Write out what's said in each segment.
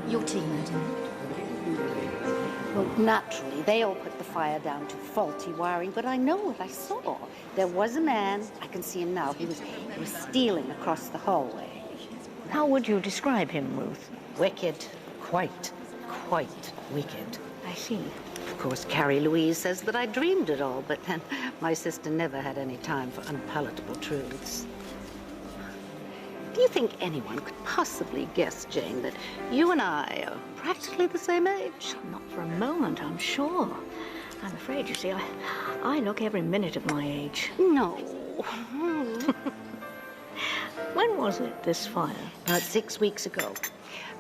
Your team didn't it? Well, naturally, they all put the fire down to faulty wiring, but I know what I saw. There was a man, I can see him now, he was stealing across the hallway. How would you describe him, Ruth? Wicked. Quite wicked. I see. Of course, Carrie Louise says that I dreamed it all, but then my sister never had any time for unpalatable truths. Do you think anyone could possibly guess, Jane, that you and I are practically the same age? Not for a moment, I'm sure. I'm afraid, you see, I look every minute of my age. No. When was it, this fire? About 6 weeks ago.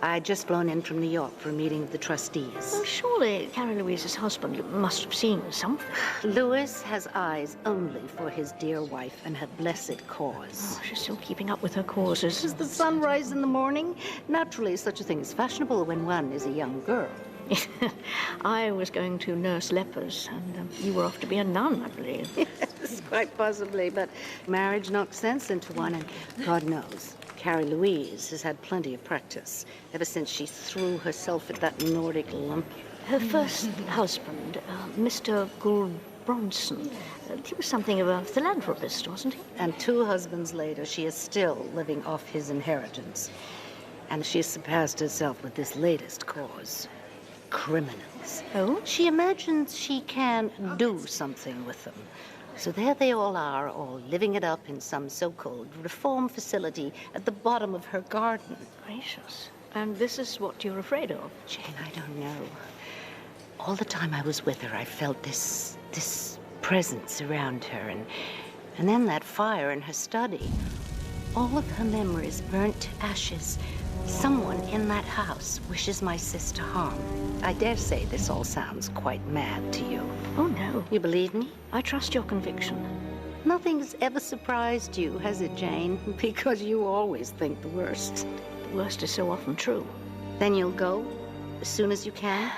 I'd just flown in from New York for a meeting of the trustees. Well, surely Carrie Louise's husband must have seen something. Louis has eyes only for his dear wife and her blessed cause. Oh, she's still keeping up with her causes. Does the sun rise in the morning? Naturally, such a thing is fashionable when one is a young girl. I was going to nurse lepers, and you were off to be a nun, I believe. Yes, quite possibly, but marriage knocks sense into one, and God knows, Carrie Louise has had plenty of practice ever since she threw herself at that Nordic lump. Her first husband, Mr. Gould Bronson, he was something of a philanthropist, wasn't he? And 2 husbands later, she is still living off his inheritance. And she has surpassed herself with this latest cause. Criminals. Oh? She imagines she can do something with them. So there they all are, all living it up in some so-called reform facility at the bottom of her garden. Gracious. And this is what you're afraid of? Jane, I don't know. All the time I was with her, I felt this presence around her, and then that fire in her study. All of her memories burnt to ashes. Someone in that house wishes my sister harm. I dare say this all sounds quite mad to you. Oh, no. You believe me? I trust your conviction. Nothing's ever surprised you, has it, Jane? Because you always think the worst. The worst is so often true. Then you'll go as soon as you can?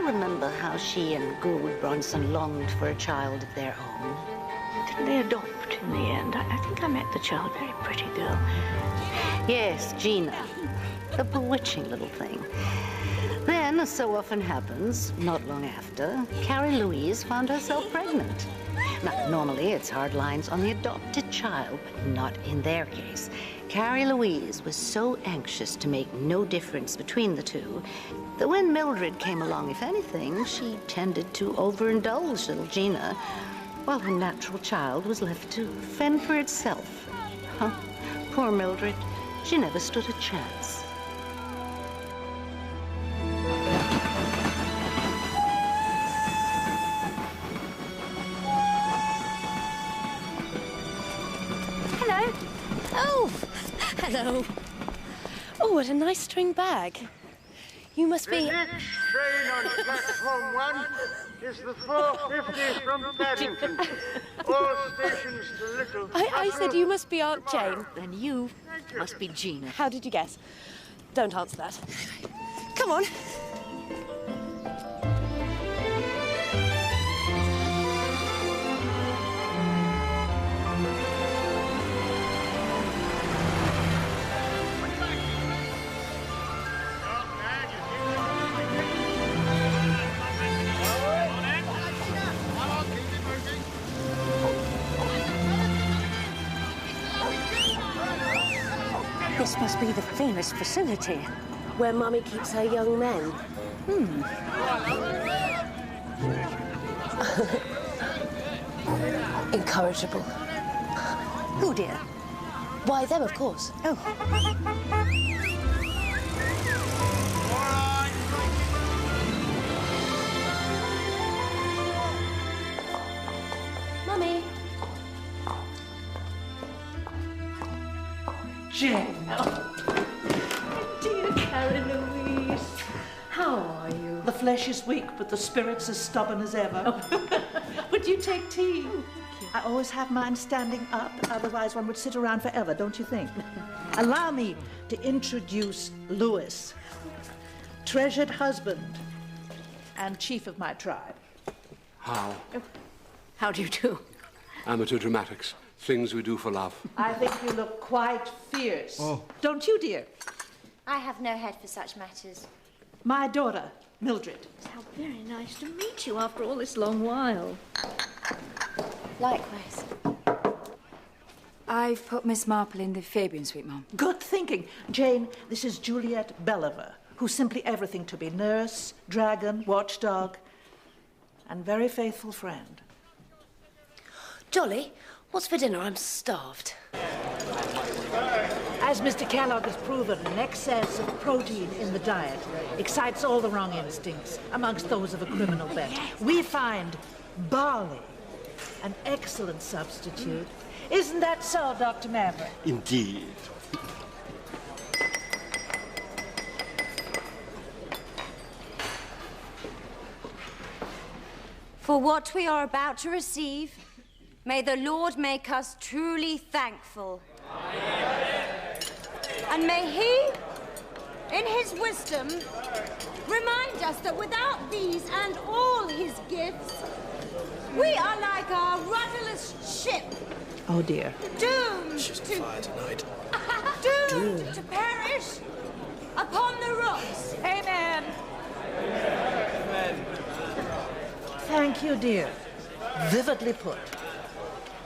Remember how she and Gould Bronson longed for a child of their own? Didn't they adopt in the end? I think I met the child, very pretty girl. Yes, Gina. A bewitching little thing. Then, as so often happens, not long after, Carrie Louise found herself pregnant. Now, normally it's hard lines on the adopted child, but not in their case. Carrie Louise was so anxious to make no difference between the two that when Mildred came along, if anything, she tended to overindulge little Gina, while her natural child was left to fend for itself. Huh? Poor Mildred. She never stood a chance. Hello. Oh, hello. Oh, what a nice string bag. You must be... The next train on platform 1 is the 4:50 from Paddington. All stations to Little... I said you must be Aunt Jane. Then you must be Gina. How did you guess? Don't answer that. Come on. This must be the famous facility. Where Mummy keeps her young men. Incorrigible. Who, dear? Why, them, of course. Oh. Mummy. Jane. Dear Carrie Louise. How are you? The flesh is weak, but the spirit's as stubborn as ever. Would you take tea? I always have mine standing up, otherwise one would sit around forever, don't you think? Allow me to introduce Louis, treasured husband and chief of my tribe. How? How do you do? Amateur dramatics. Things we do for love. I think you look quite fierce. Oh. Don't you, dear? I have no head for such matters. My daughter, Mildred. How very nice to meet you after all this long while. Likewise. I've put Miss Marple in the Fabian suite, Mum. Good thinking. Jane, this is Juliet Belliver, who's simply everything to me. Nurse, dragon, watchdog, and very faithful friend. Jolly, what's for dinner? I'm starved. As Mr. Kellogg has proven, an excess of protein in the diet excites all the wrong instincts amongst those of a criminal bent. We find barley an excellent substitute. Isn't that so, Dr. Maverick? Indeed. For what we are about to receive, may the Lord make us truly thankful. And may He, in His wisdom, remind us that without these and all His gifts, we are like a rudderless ship. Oh, dear. Doomed She's to... fire tonight. doomed to perish upon the rocks. Amen. Thank you, dear. Vividly put.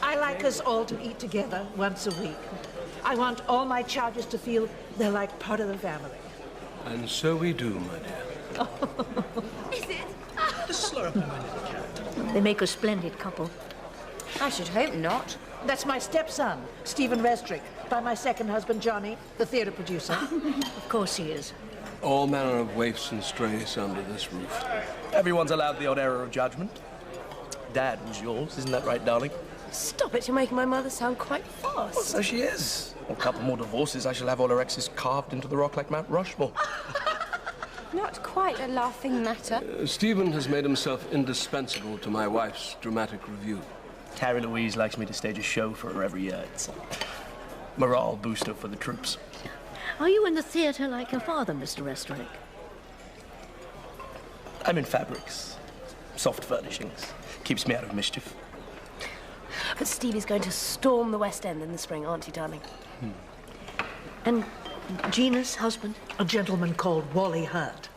I like us all to eat together once a week. I want all my charges to feel they're like part of the family. And so we do, my dear. Is it? Just slow up a minute, Cat. They make a splendid couple. I should hope not. That's my stepson, Stephen Restrick, by my second husband, Johnny, the theatre producer. Of course he is. All manner of waifs and strays under this roof. Everyone's allowed the odd error of judgment. Dad was yours, isn't that right, darling? Stop it, you're making my mother sound quite fast. Well, so she is. A couple more divorces, I shall have all her exes carved into the rock like Mount Rushmore. Not quite a laughing matter. Stephen has made himself indispensable to my wife's dramatic review. Carrie Louise likes me to stage a show for her every year. It's a morale booster for the troops. Are you in the theatre like your father, Mr. Restrick? I'm in fabrics, soft furnishings. Keeps me out of mischief. But Stevie's going to storm the West End in the spring, aren't you, darling? And Gina's husband? A gentleman called Wally Hurt,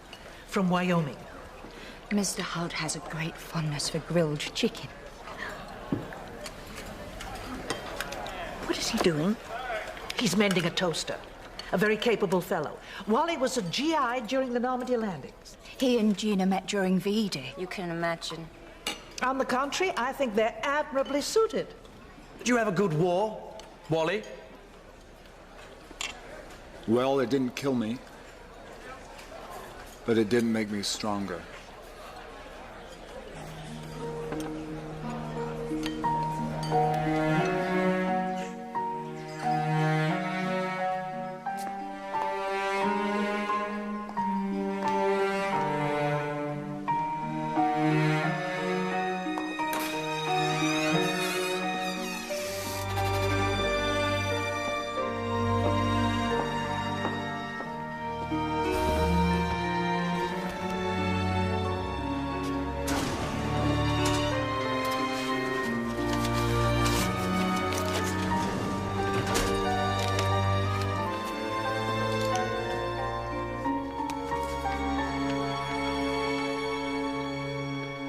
from Wyoming. Mr. Holt has a great fondness for grilled chicken. What is he doing? He's mending a toaster. A very capable fellow. Wally was a GI during the Normandy landings. He and Gina met during V-Day. You can imagine. On the contrary, I think they're admirably suited. Did you have a good war, Wally? Well, it didn't kill me, but it didn't make me stronger.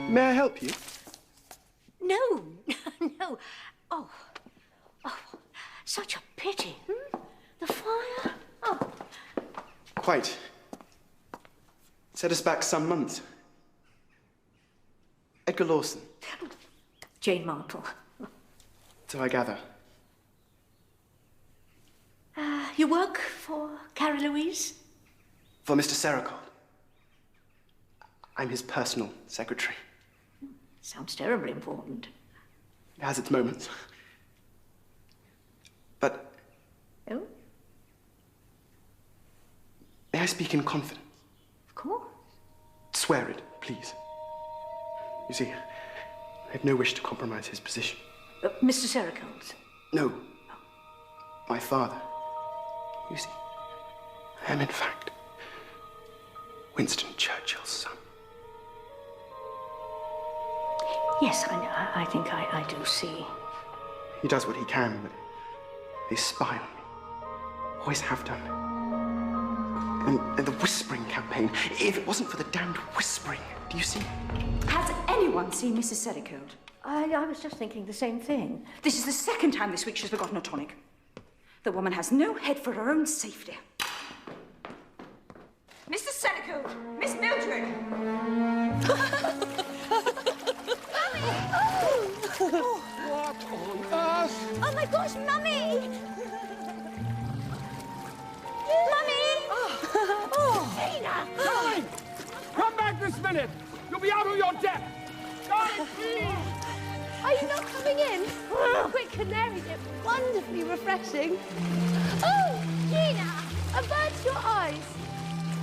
May I help you? No, no. Oh, such a pity. The fire. Oh. Quite. Set us back some months. Edgar Lawson. Jane Marple. So I gather. You work for Carrie Louise? For Mr. Sericott. I'm his personal secretary. Sounds terribly important. It has its moments. But... Oh? May I speak in confidence? Of course. Swear it, please. You see, I have no wish to compromise his position. Mr. Sericott? No. My father. You see, I am in fact Winston Churchill's son. Yes, I think I do see. He does what he can, but they spy on me. Always have done. And the whispering campaign, if it wasn't for the damned whispering, do you see? Has anyone seen Mrs. Sericote? I was just thinking the same thing. This is the second time this week she's forgotten a tonic. The woman has no head for her own safety. Mrs. Sericote! Miss Mildred! What on earth? Oh my gosh, Mummy! Mummy! Tina! Darling! Come back this minute! You'll be out of your depth! Darling, please! Are you not coming in? Quick canary dip, wonderfully refreshing. Oh, Gina, avert your eyes.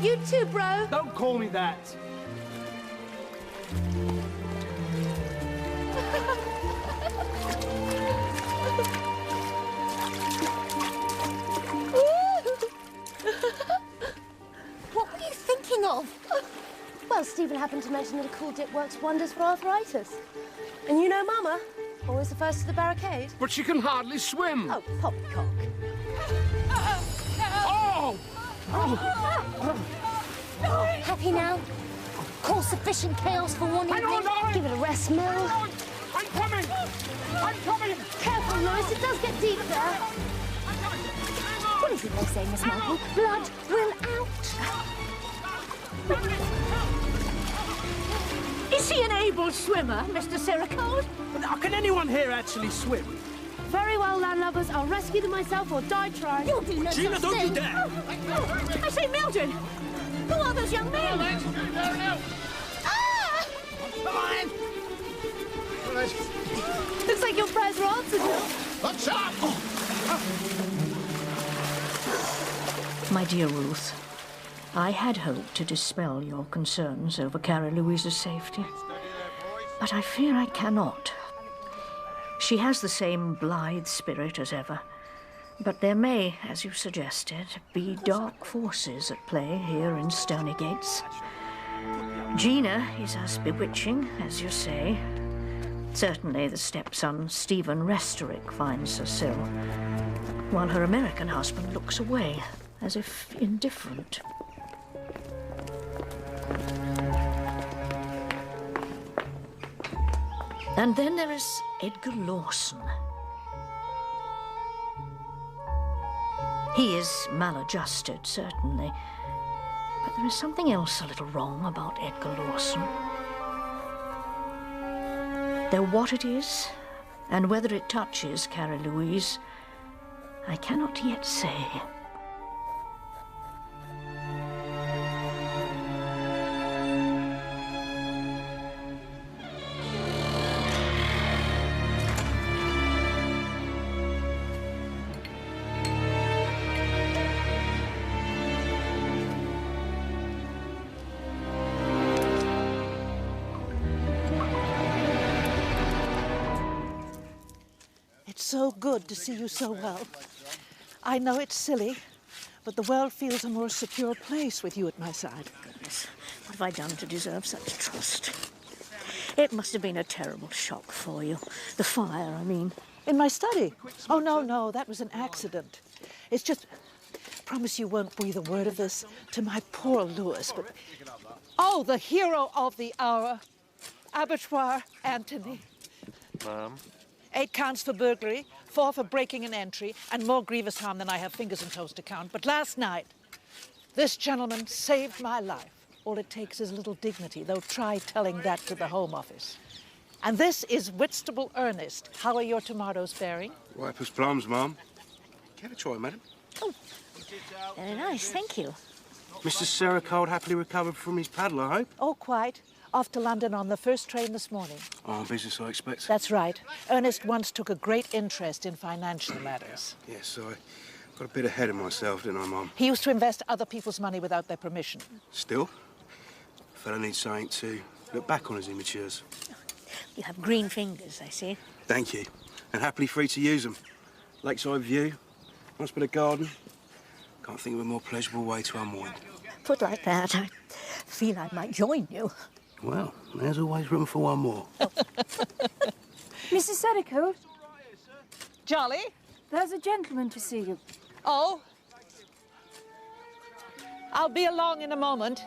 You too, bro. Don't call me that. What were you thinking of? Well, Stephen happened to mention that a cool dip works wonders for arthritis. And you know Mama, always the first to the barricade. But she can hardly swim. Oh, poppycock. Oh! Happy now? Cause sufficient chaos for one evening? Give it a rest, Mel. I'm coming! I'm coming! Careful, Lois, it does get deep there. What is it they say, Miss Marple? Blood will out. Is he an able swimmer, Mr. Sericote? Now, can anyone here actually swim? Very well, landlubbers. I'll rescue them myself or die trying. You'll do no Gina, such don't thing. you dare! I say, Mildred, who are those young men? Ah! Come on! Looks like your prayers were answered, Will. What's up? My dear Ruth, I had hoped to dispel your concerns over Carrie Louise's safety, but I fear I cannot. She has the same blithe spirit as ever, but there may, as you suggested, be dark forces at play here in Stony Gates. Gina is as bewitching as you say. Certainly the stepson, Stephen Restorick, finds her so, while her American husband looks away, as if indifferent. And then there is Edgar Lawson. He is maladjusted, certainly, but there is something else a little wrong about Edgar Lawson. Though what it is, and whether it touches Carrie Louise, I cannot yet say. So good to see you so well. I know it's silly, but the world feels a more secure place with you at my side. Goodness, what have I done to deserve such trust? It must have been a terrible shock for you. The fire, I mean. In my study? Oh, no, that was an accident. It's just, promise you won't breathe a word of this to my poor Louis, but... Oh, the hero of the hour, Abattoir Anthony. Ma'am? 8 counts for burglary, 4 for breaking an entry, and more grievous harm than I have fingers and toes to count. But last night, this gentleman saved my life. All it takes is a little dignity, though try telling that to the Home Office. And this is Whitstable Ernest. How are your tomatoes faring? Ripe as plums, Ma'am. Give it a try, madam. Oh, very nice, thank you. Mr. Sericote happily recovered from his paddle, I hope? Oh, quite. Off to London on the first train this morning. Oh, business, I expect. That's right. Ernest once took a great interest in financial matters. Yes, I got a bit ahead of myself, didn't I, Mum? He used to invest other people's money without their permission. Still, a fella needs something to look back on as he matures. You have green fingers, I see. Thank you. And happily free to use them. Lakeside view, nice bit of garden. Can't think of a more pleasurable way to unwind. Put like that, I feel I might join you. Well, there's always room for one more. Oh, Mrs. Serico? Jolly? There's a gentleman to see you. Oh? I'll be along in a moment.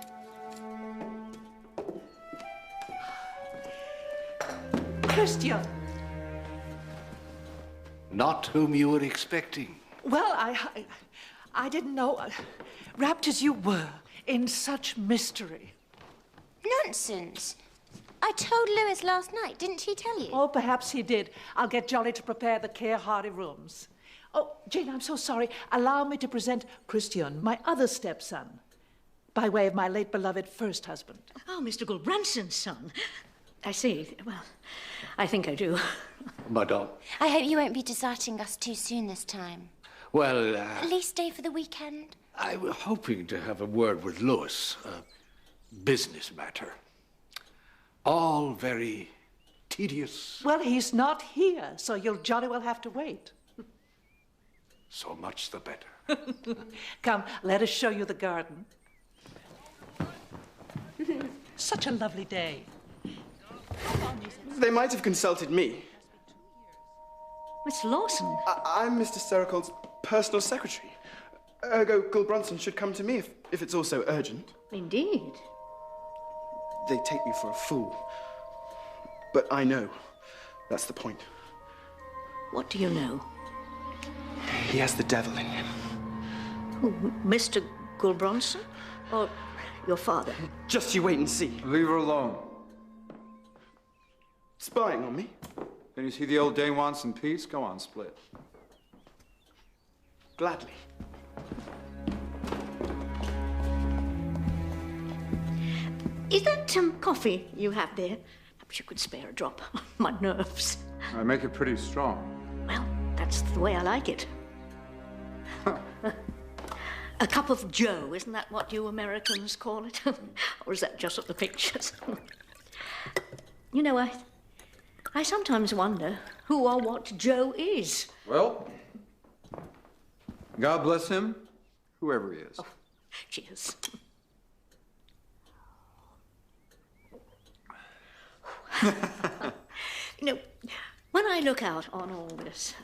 Christian! Not whom you were expecting. Well, I didn't know, wrapped as you were in such mystery. Nonsense. I told Lewis last night, didn't he tell you? Oh, perhaps he did. I'll get Jolly to prepare the care-hardy rooms. Oh, Jane, I'm so sorry. Allow me to present Christian, my other stepson, by way of my late beloved first husband. Oh, Mr. Gulbranson's son. I see. Well, I think I do. Madame. I hope you won't be deserting us too soon this time. Well, At least stay for the weekend. I was hoping to have a word with Lewis. Business matter. All very tedious. Well, he's not here, so you'll jolly well have to wait. So much the better. Come, let us show you the garden. Such a lovely day. They might have consulted me. Miss Lawson? I'm Mr. Sericol's personal secretary. Ergo, Gulbranson should come to me if it's also urgent. Indeed. They take me for a fool. But I know. That's the point. What do you know? He has the devil in him. Who, Mr. Gulbranson? Or your father? Just you wait and see. Leave her alone. Spying on me? Then you see the old dame wants some peace? Go on, split. Gladly. Is that coffee you have there? Perhaps you could spare a drop. My nerves. I make it pretty strong. Well, that's the way I like it. A cup of Joe, isn't that what you Americans call it? Or is that just at the pictures? You know, I sometimes wonder who or what Joe is. Well, God bless him, whoever he is. Oh, cheers. You know, when I look out on all this,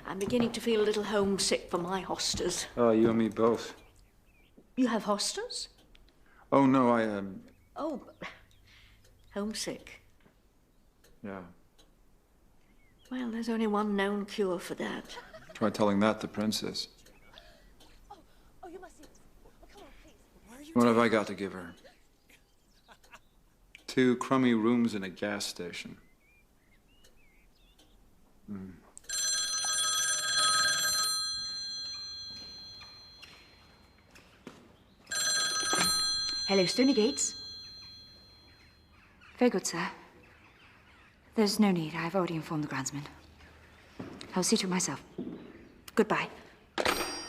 I'm beginning to feel a little homesick for my hostas. Oh, you and me both. You have hostas? Oh, no, I, Oh, homesick. yeah. Well, there's only one known cure for that. Try telling that to Princess. Oh, you must see this. Oh, come on, please. Where are you What have I got to give her? 2 crummy rooms in a gas station. Hello, Stony Gates. Very good, sir. There's no need. I've already informed the groundsman. I'll see to it myself. Goodbye.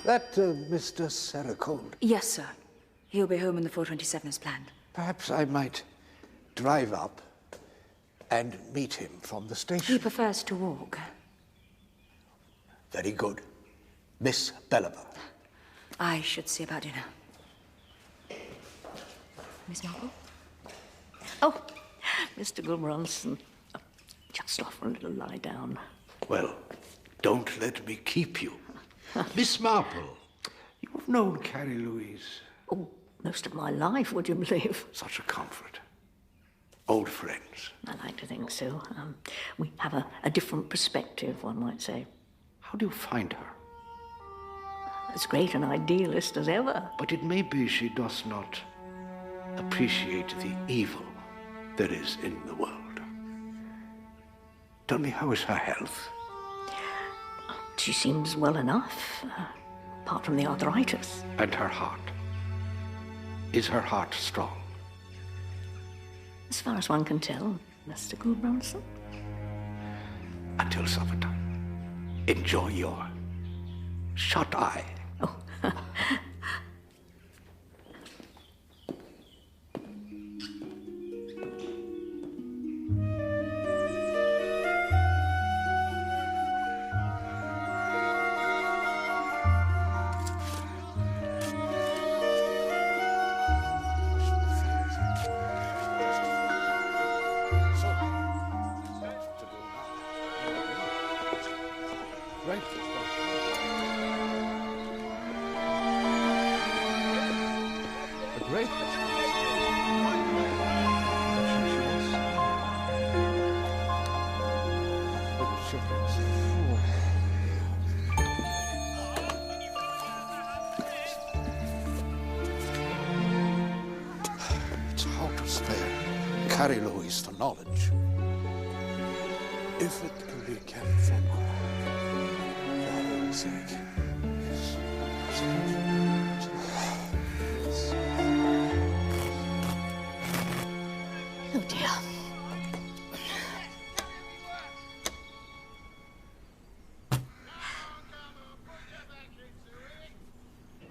That Mr. Sericold. Yes, sir. He'll be home in the 4:27 as planned. Perhaps I might drive up and meet him from the station. He prefers to walk. Very good. Miss Bellover. I should see about dinner. Miss Marple? Oh, Mr. Gulbranson, just offer a little lie down. Well, don't let me keep you. Miss Marple, you have known Carrie Louise. Oh, most of my life, would you believe? Such a comfort. Old friends. I like to think so. We have a different perspective, one might say. How do you find her? As great an idealist as ever. But it may be she does not appreciate the evil there is in the world. Tell me, how is her health? She seems well enough, apart from the arthritis. And her heart? Is her heart strong? As far as one can tell, Mr. Gulbranson. Until supper time. Enjoy your shut eye. Oh. Charlie? It's hard to spare. Carry Louise to knowledge. If it can be kept from her, for her own sake. Oh, dear.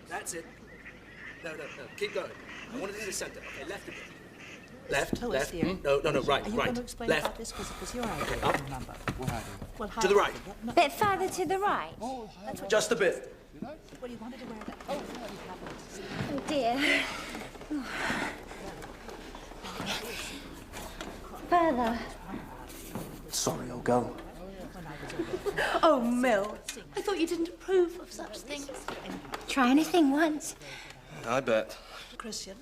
That's it. No. Keep going. I want it in the center. Okay, left a bit. Left, Lois, left. dear. No, right, Are you right. going to explain Left. about this? Because you're out. Okay, up. Remember. Well, To the right. Bit further to the right. Just a bit. Well, you wanted to wear that. Oh, Oh, dear. Further. Sorry, old girl. Oh, Mel, I thought you didn't approve of such things. Try anything once. I bet. Christian,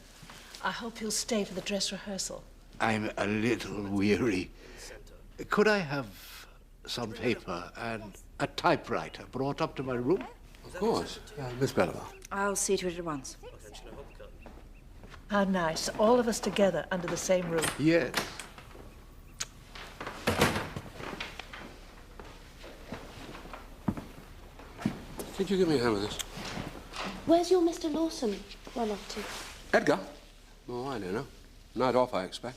I hope you'll stay for the dress rehearsal. I'm a little weary. Could I have some paper and a typewriter brought up to my room? Of course. Miss Bellamy. I'll see to it at once. How nice. All of us together under the same roof. Yes. Could you give me a hand with this? Where's your Mr. Lawson run off to? Edgar? Oh, I don't know. Night off, I expect.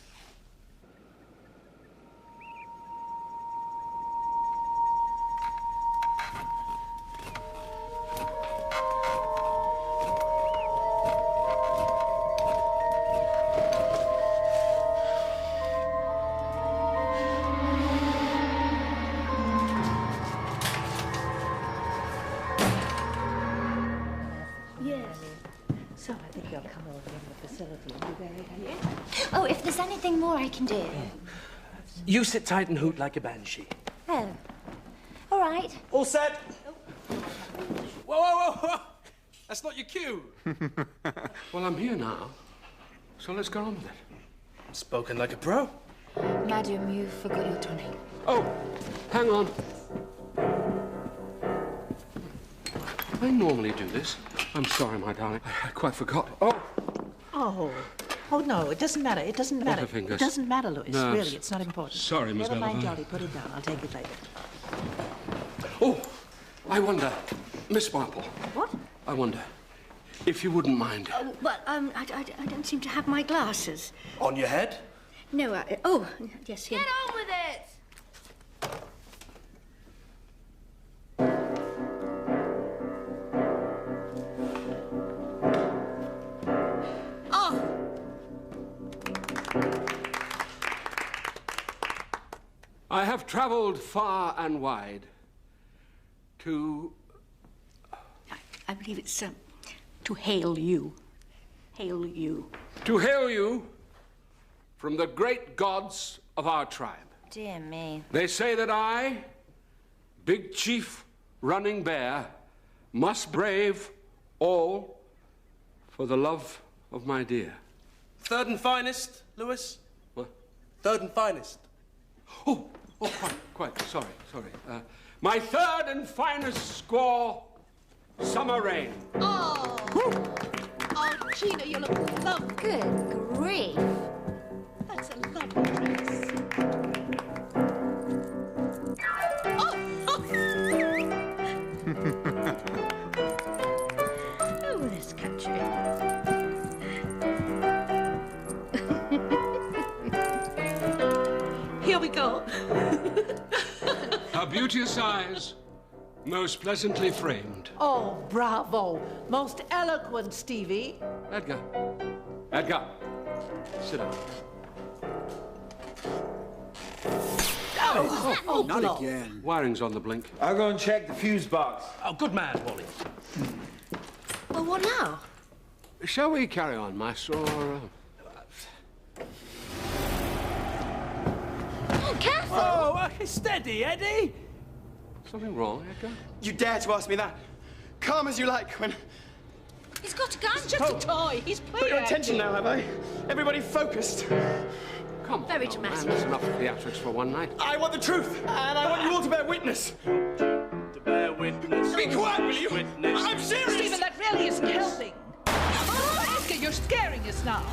Yes. So I think you'll come over in the facility and be very happy. Oh, if there's anything more I can do. You sit tight and hoot like a banshee. Oh. All right. All set? Whoa. That's not your cue. Well, I'm here now, so let's get on with it. Spoken like a pro. Madam, you forgot your tonic. Oh, hang on. I normally do this. I'm sorry, my darling. I quite forgot. Oh, no, it doesn't matter. It doesn't matter. Butterfingers. It doesn't matter, Louis. Nerves. Really, it's not important. Sorry, Miss Never mind, Bellamy. Jolly. Put it down. I'll take it later. Oh, I wonder, Miss Marple. What? I wonder if you wouldn't mind. Oh, but I don't seem to have my glasses. On your head? No, oh, yes, here. Get on with it! Oh! I have traveled far and wide to... I believe it's to hail you. Hail you. to hail you from the great gods of our tribe. Dear me. They say that I, Big Chief Running Bear, must brave all for the love of my dear. Third and finest, Lewis? What? Third and finest. Oh, quite, sorry. My third and finest squaw, Summer Rain. Oh, Gina, you look lovely. Good grief. That's a lovely dress. Oh, this country. Here we go. Her beauteous eyes, most pleasantly framed. Oh, bravo. Most eloquent, Stevie. Edgar, sit down. Oh, Not Lord. again. Wiring's on the blink. I'll go and check the fuse box. Oh, good man, Wally. Well, what now? Shall we carry on, Master, or... Careful! Oh, steady, Eddie. Something wrong, Edgar? You dare to ask me that? Calm as you like when He's got a gun. It's just a toy. He's playing. Got your attention now, have I? Everybody focused. Come on, Very old dramatic. man, that's enough theatrics for one night. I want the truth, and I want you all to bear witness. To bear witness. Be quiet, will you? Witness. I'm serious. Stephen, that really isn't helping. Oh, Edgar, you're scaring us now.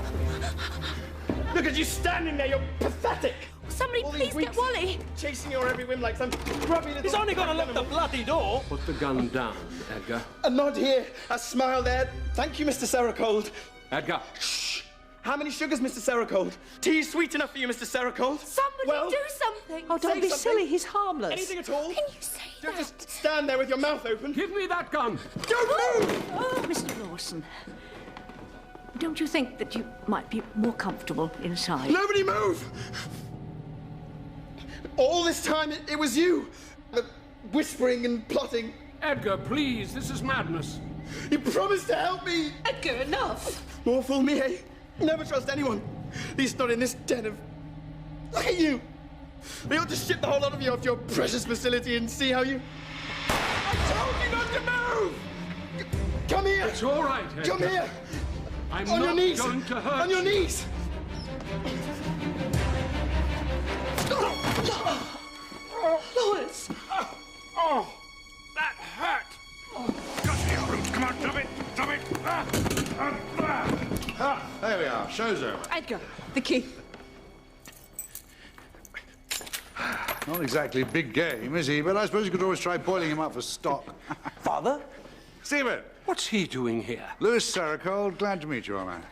Look at you standing there. You're pathetic. Somebody All these please get weeks Wally. Chasing your every whim like some grubby little... He's only got to lock the bloody door. Put the gun down, Edgar. A nod here, a smile there. Thank you, Mr. Sericold. Edgar. Shh. How many sugars, Mr. Sericold? Tea sweet enough for you, Mr. Sericold? Somebody do something. Oh, don't Say be something. silly. He's harmless. Anything at all? Can you say Don't that? just stand there with your mouth open. Give me that gun. Don't move! Oh, Mr. Lawson, don't you think that you might be more comfortable inside? Nobody move! All this time, it was you. Whispering and plotting. Edgar, please, this is madness. You promised to help me. Edgar, enough. More fool me, eh? Never trust anyone. At least not in this den of... Look at you. They ought to ship the whole lot of you off your precious facility and see how you... I told you not to move! Come here! It's all right, Edgar. Come here! I'm On not your knees! going to hurt On your you. knees! Louis. Oh, that hurt. Got your roots. Come on, drop it. Drop it. There we are. Show's over. Edgar, the key. Not exactly big game, is he? But I suppose you could always try boiling him up for stock. Father? Stephen! What's he doing here? Louis Sericold, glad to meet you, old man.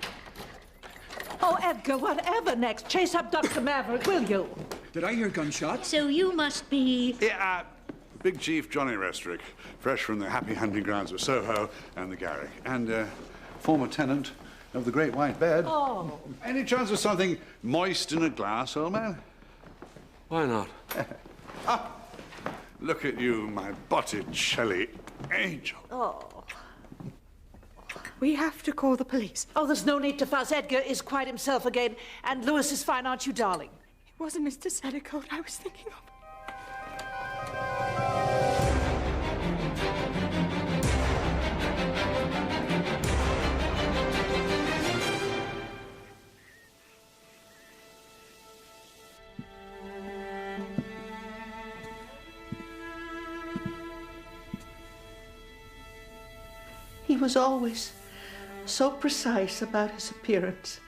Oh, Edgar, whatever next? Chase up Dr. Maverick, will you? Did I hear gunshots? So you must be... Yeah, Big Chief Johnny Restrick, fresh from the happy hunting grounds of Soho and the Garrick, and former tenant of the Great White Bed. Oh. Any chance of something moist in a glass, old man? Why not? Look at you, my Botticelli angel. Oh. We have to call the police. Oh, there's no need to fuss. Edgar is quite himself again, and Louis is fine, aren't you, darling? It wasn't Mr. Sericold I was thinking of. He was always so precise about his appearance.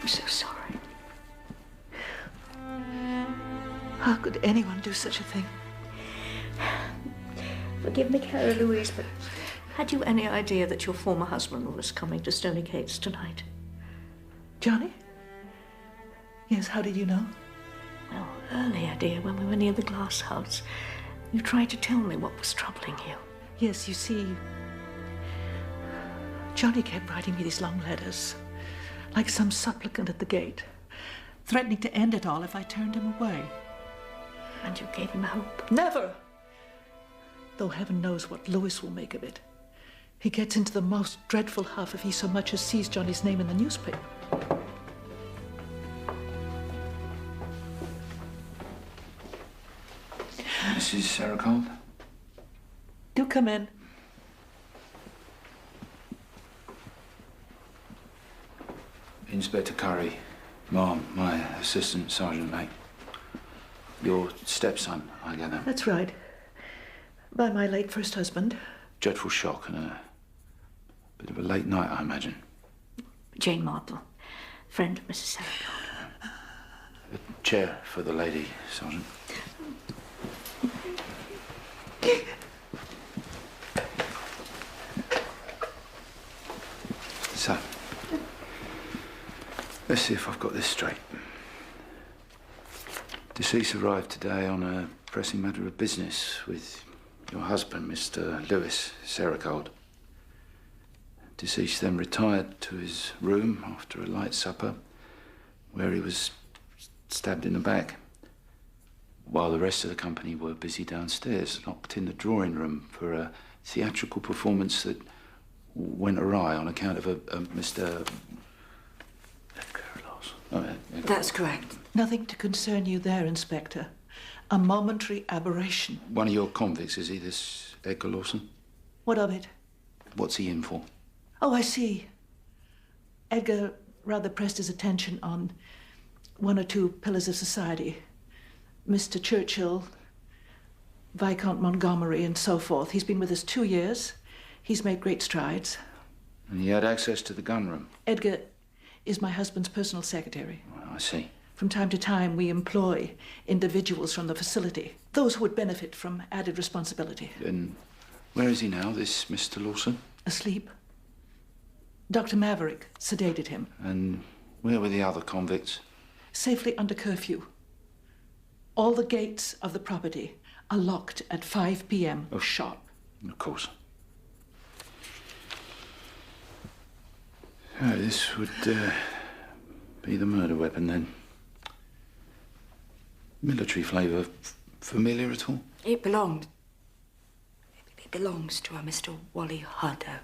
I'm so sorry. How could anyone do such a thing? Forgive me, Cara Louise, but had you any idea that your former husband was coming to Stony Gates tonight? Johnny? Yes, how did you know? Well, earlier, dear, when we were near the glass house, you tried to tell me what was troubling you. Yes, you see, Johnny kept writing me these long letters, like some supplicant at the gate, threatening to end it all if I turned him away. And you gave him hope? Never! Though heaven knows what Louis will make of it. He gets into the most dreadful huff if he so much as sees Johnny's name in the newspaper. Mrs. Sericold? Do come in. Inspector Curry. Ma'am, my assistant sergeant mate. Your stepson, I gather. That's right. By my late first husband. Dreadful shock and a bit of a late night, I imagine. Jane Marple, friend of Mrs. Sericold. A chair for the lady, Sergeant. So, let's see if I've got this straight. Deceased arrived today on a pressing matter of business with your husband, Mr. Louis Sericold. Deceased then retired to his room after a light supper, where he was stabbed in the back, while the rest of the company were busy downstairs, locked in the drawing room for a theatrical performance that went awry on account of a Mr. That's correct. Nothing to concern you there, Inspector. A momentary aberration. One of your convicts, is he, this Edgar Lawson? What of it? What's he in for? Oh, I see. Edgar rather pressed his attention on one or two pillars of society. Mr. Churchill, Viscount Montgomery, and so forth. He's been with us 2 years. He's made great strides. And he had access to the gunroom? Edgar is my husband's personal secretary. I see. From time to time, we employ individuals from the facility, those who would benefit from added responsibility. And where is he now, this Mr. Lawson? Asleep. Dr. Maverick sedated him. And where were the other convicts? Safely under curfew. All the gates of the property are locked at 5 p.m. sharp. Of course. This would be the murder weapon, then. Military flavour. Familiar at all? It belongs to a Mr. Wally Hardo.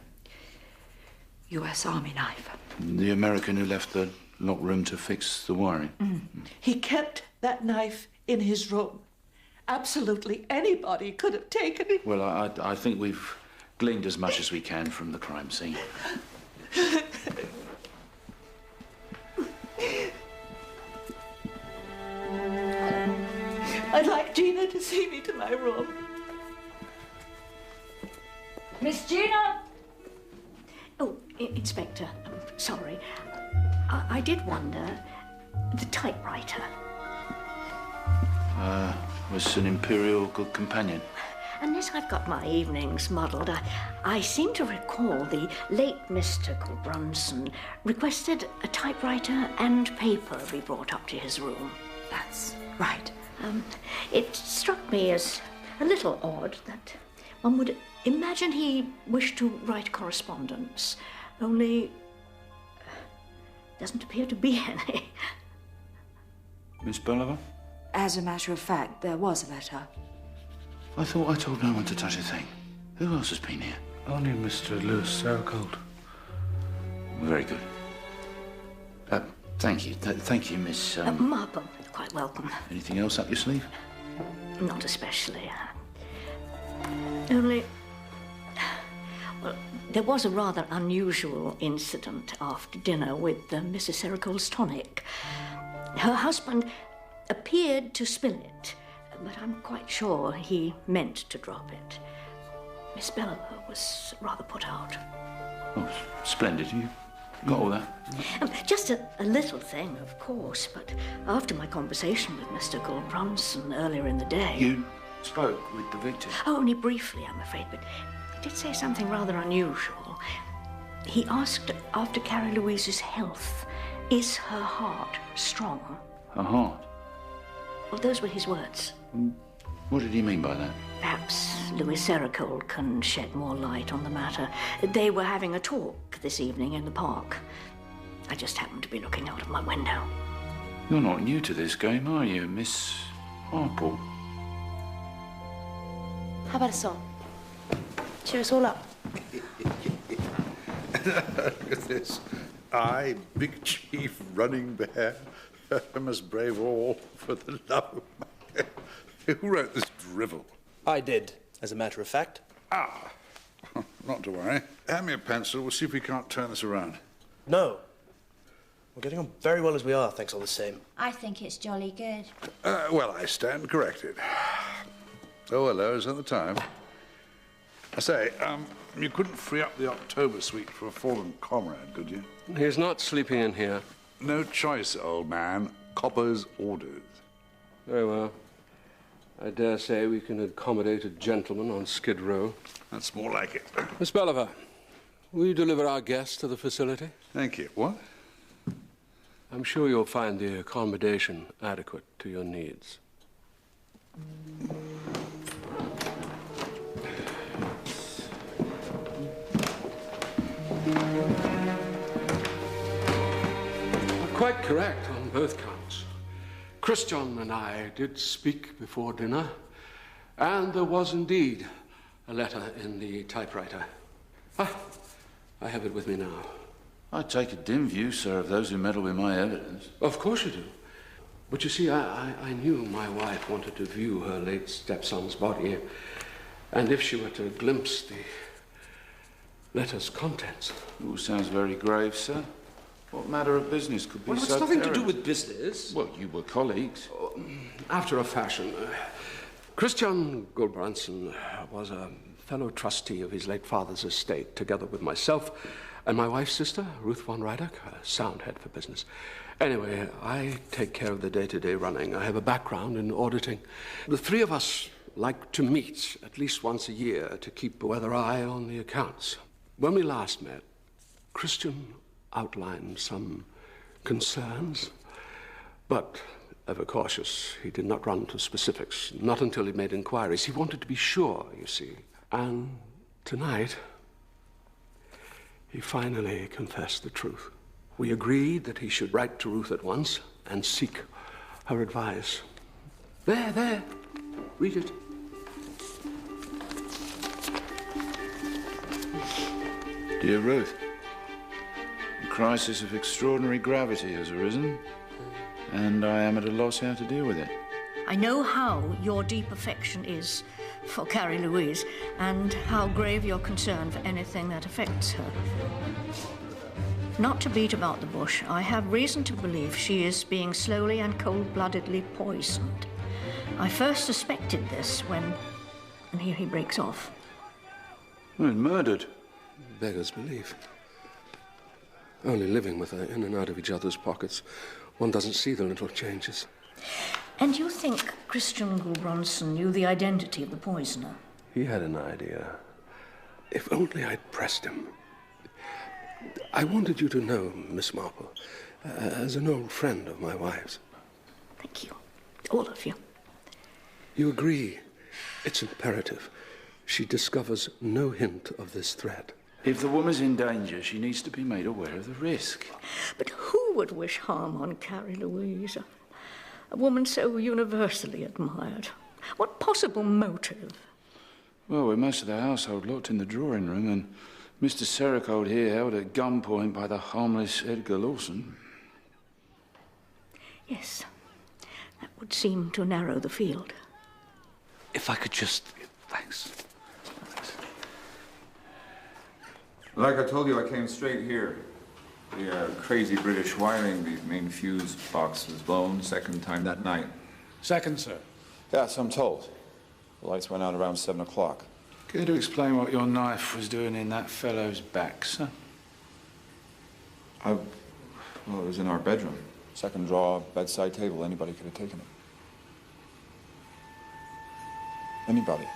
U.S. Army knife. The American who left the locked room to fix the wiring? He kept that knife in his room. Absolutely anybody could have taken it. Well, I think we've gleaned as much as we can from the crime scene. I'd like Gina to see me to my room. Miss Gina! Oh, Inspector, I'm sorry. I did wonder, the typewriter. Was an Imperial good companion? Unless I've got my evenings muddled, I seem to recall the late Mr. Brunson requested a typewriter and paper be brought up to his room. That's right. It struck me as a little odd that one would imagine he wished to write correspondence, only doesn't appear to be any. Miss Bolivar? As a matter of fact, there was a letter. I thought I told no one to touch a thing. Who else has been here? Only Mr. Lewis Sarcold. Very good. Thank you. Thank you, Miss... Marple, quite welcome. Anything else up your sleeve? Not especially. Only... Well, there was a rather unusual incident after dinner with Mrs. Sericole's tonic. Her husband appeared to spill it, but I'm quite sure he meant to drop it. Miss Bolivar was rather put out. Oh, splendid. You got all that? Just a little thing, of course, but after my conversation with Mr. Brunson earlier in the day... You spoke with the victim? Oh, only briefly, I'm afraid, but he did say something rather unusual. He asked after Carrie Louise's health. Is her heart strong? Her heart? Well, those were his words. What did he mean by that? Perhaps Louis Sericole can shed more light on the matter. They were having a talk this evening in the park. I just happened to be looking out of my window. You're not new to this game, are you, Miss Marple? How about a song? Cheer us all up. Look at this. I, Big Chief Running Bear, must brave all for the love of my... Who wrote this drivel? I did, as a matter of fact. Ah, not to worry. Hand me a pencil. We'll see if we can't turn this around. No. We're getting on very well as we are, thanks all the same. I think it's jolly good. Well, I stand corrected. Oh, hello, is that the time? I say, you couldn't free up the October suite for a fallen comrade, could you? He's not sleeping in here. No choice, old man. Copper's orders. Very well. I dare say we can accommodate a gentleman on Skid Row. That's more like it. Miss Bolivar, will you deliver our guests to the facility? Thank you. What? I'm sure you'll find the accommodation adequate to your needs. Quite correct on both counts. Christian and I did speak before dinner, and there was indeed a letter in the typewriter. I have it with me now. I take a dim view, sir, of those who meddle with my evidence. Of course you do. But you see, I knew my wife wanted to view her late stepson's body, and if she were to glimpse the letter's contents... All sounds very grave, sir. What matter of business could be well, so it's nothing terrible? to do with business. Well, you were colleagues. After a fashion. Christian Gulbrandsen was a fellow trustee of his late father's estate, together with myself and my wife's sister, Ruth von Ryduck, a sound head for business. Anyway, I take care of the day-to-day running. I have a background in auditing. The three of us like to meet at least once a year to keep a weather eye on the accounts. When we last met, Christian outlined some concerns, but ever cautious, he did not run to specifics, not until he made inquiries. He wanted to be sure, you see. And tonight, he finally confessed the truth. We agreed that he should write to Ruth at once and seek her advice. There, read it. Dear Ruth, a crisis of extraordinary gravity has arisen, and I am at a loss how to deal with it. I know how your deep affection is for Carrie Louise, and how grave your concern for anything that affects her. Not to beat about the bush, I have reason to believe she is being slowly and cold-bloodedly poisoned. I first suspected this when... And here he breaks off. Well, murdered. Beggars belief. Only living with her in and out of each other's pockets, one doesn't see the little changes. And you think Christian Gulbrandsen knew the identity of the poisoner? He had an idea. If only I'd pressed him. I wanted you to know, Miss Marple, as an old friend of my wife's. Thank you. All of you. You agree? It's imperative. She discovers no hint of this threat. If the woman's in danger, she needs to be made aware of the risk. But who would wish harm on Carrie Louise? A woman so universally admired. What possible motive? Well, with most of the household locked in the drawing room, and Mr. Sericold here held at gunpoint by the harmless Edgar Lawson. Yes, that would seem to narrow the field. If I could just... Thanks. Like I told you, I came straight here. The crazy British wiring, the main fuse box was blown second time that night. Second, sir? Yes, I'm told. The lights went out around 7 o'clock. Care to explain what your knife was doing in that fellow's back, sir? Well, it was in our bedroom. Second drawer, bedside table. Anybody could have taken it. Anybody.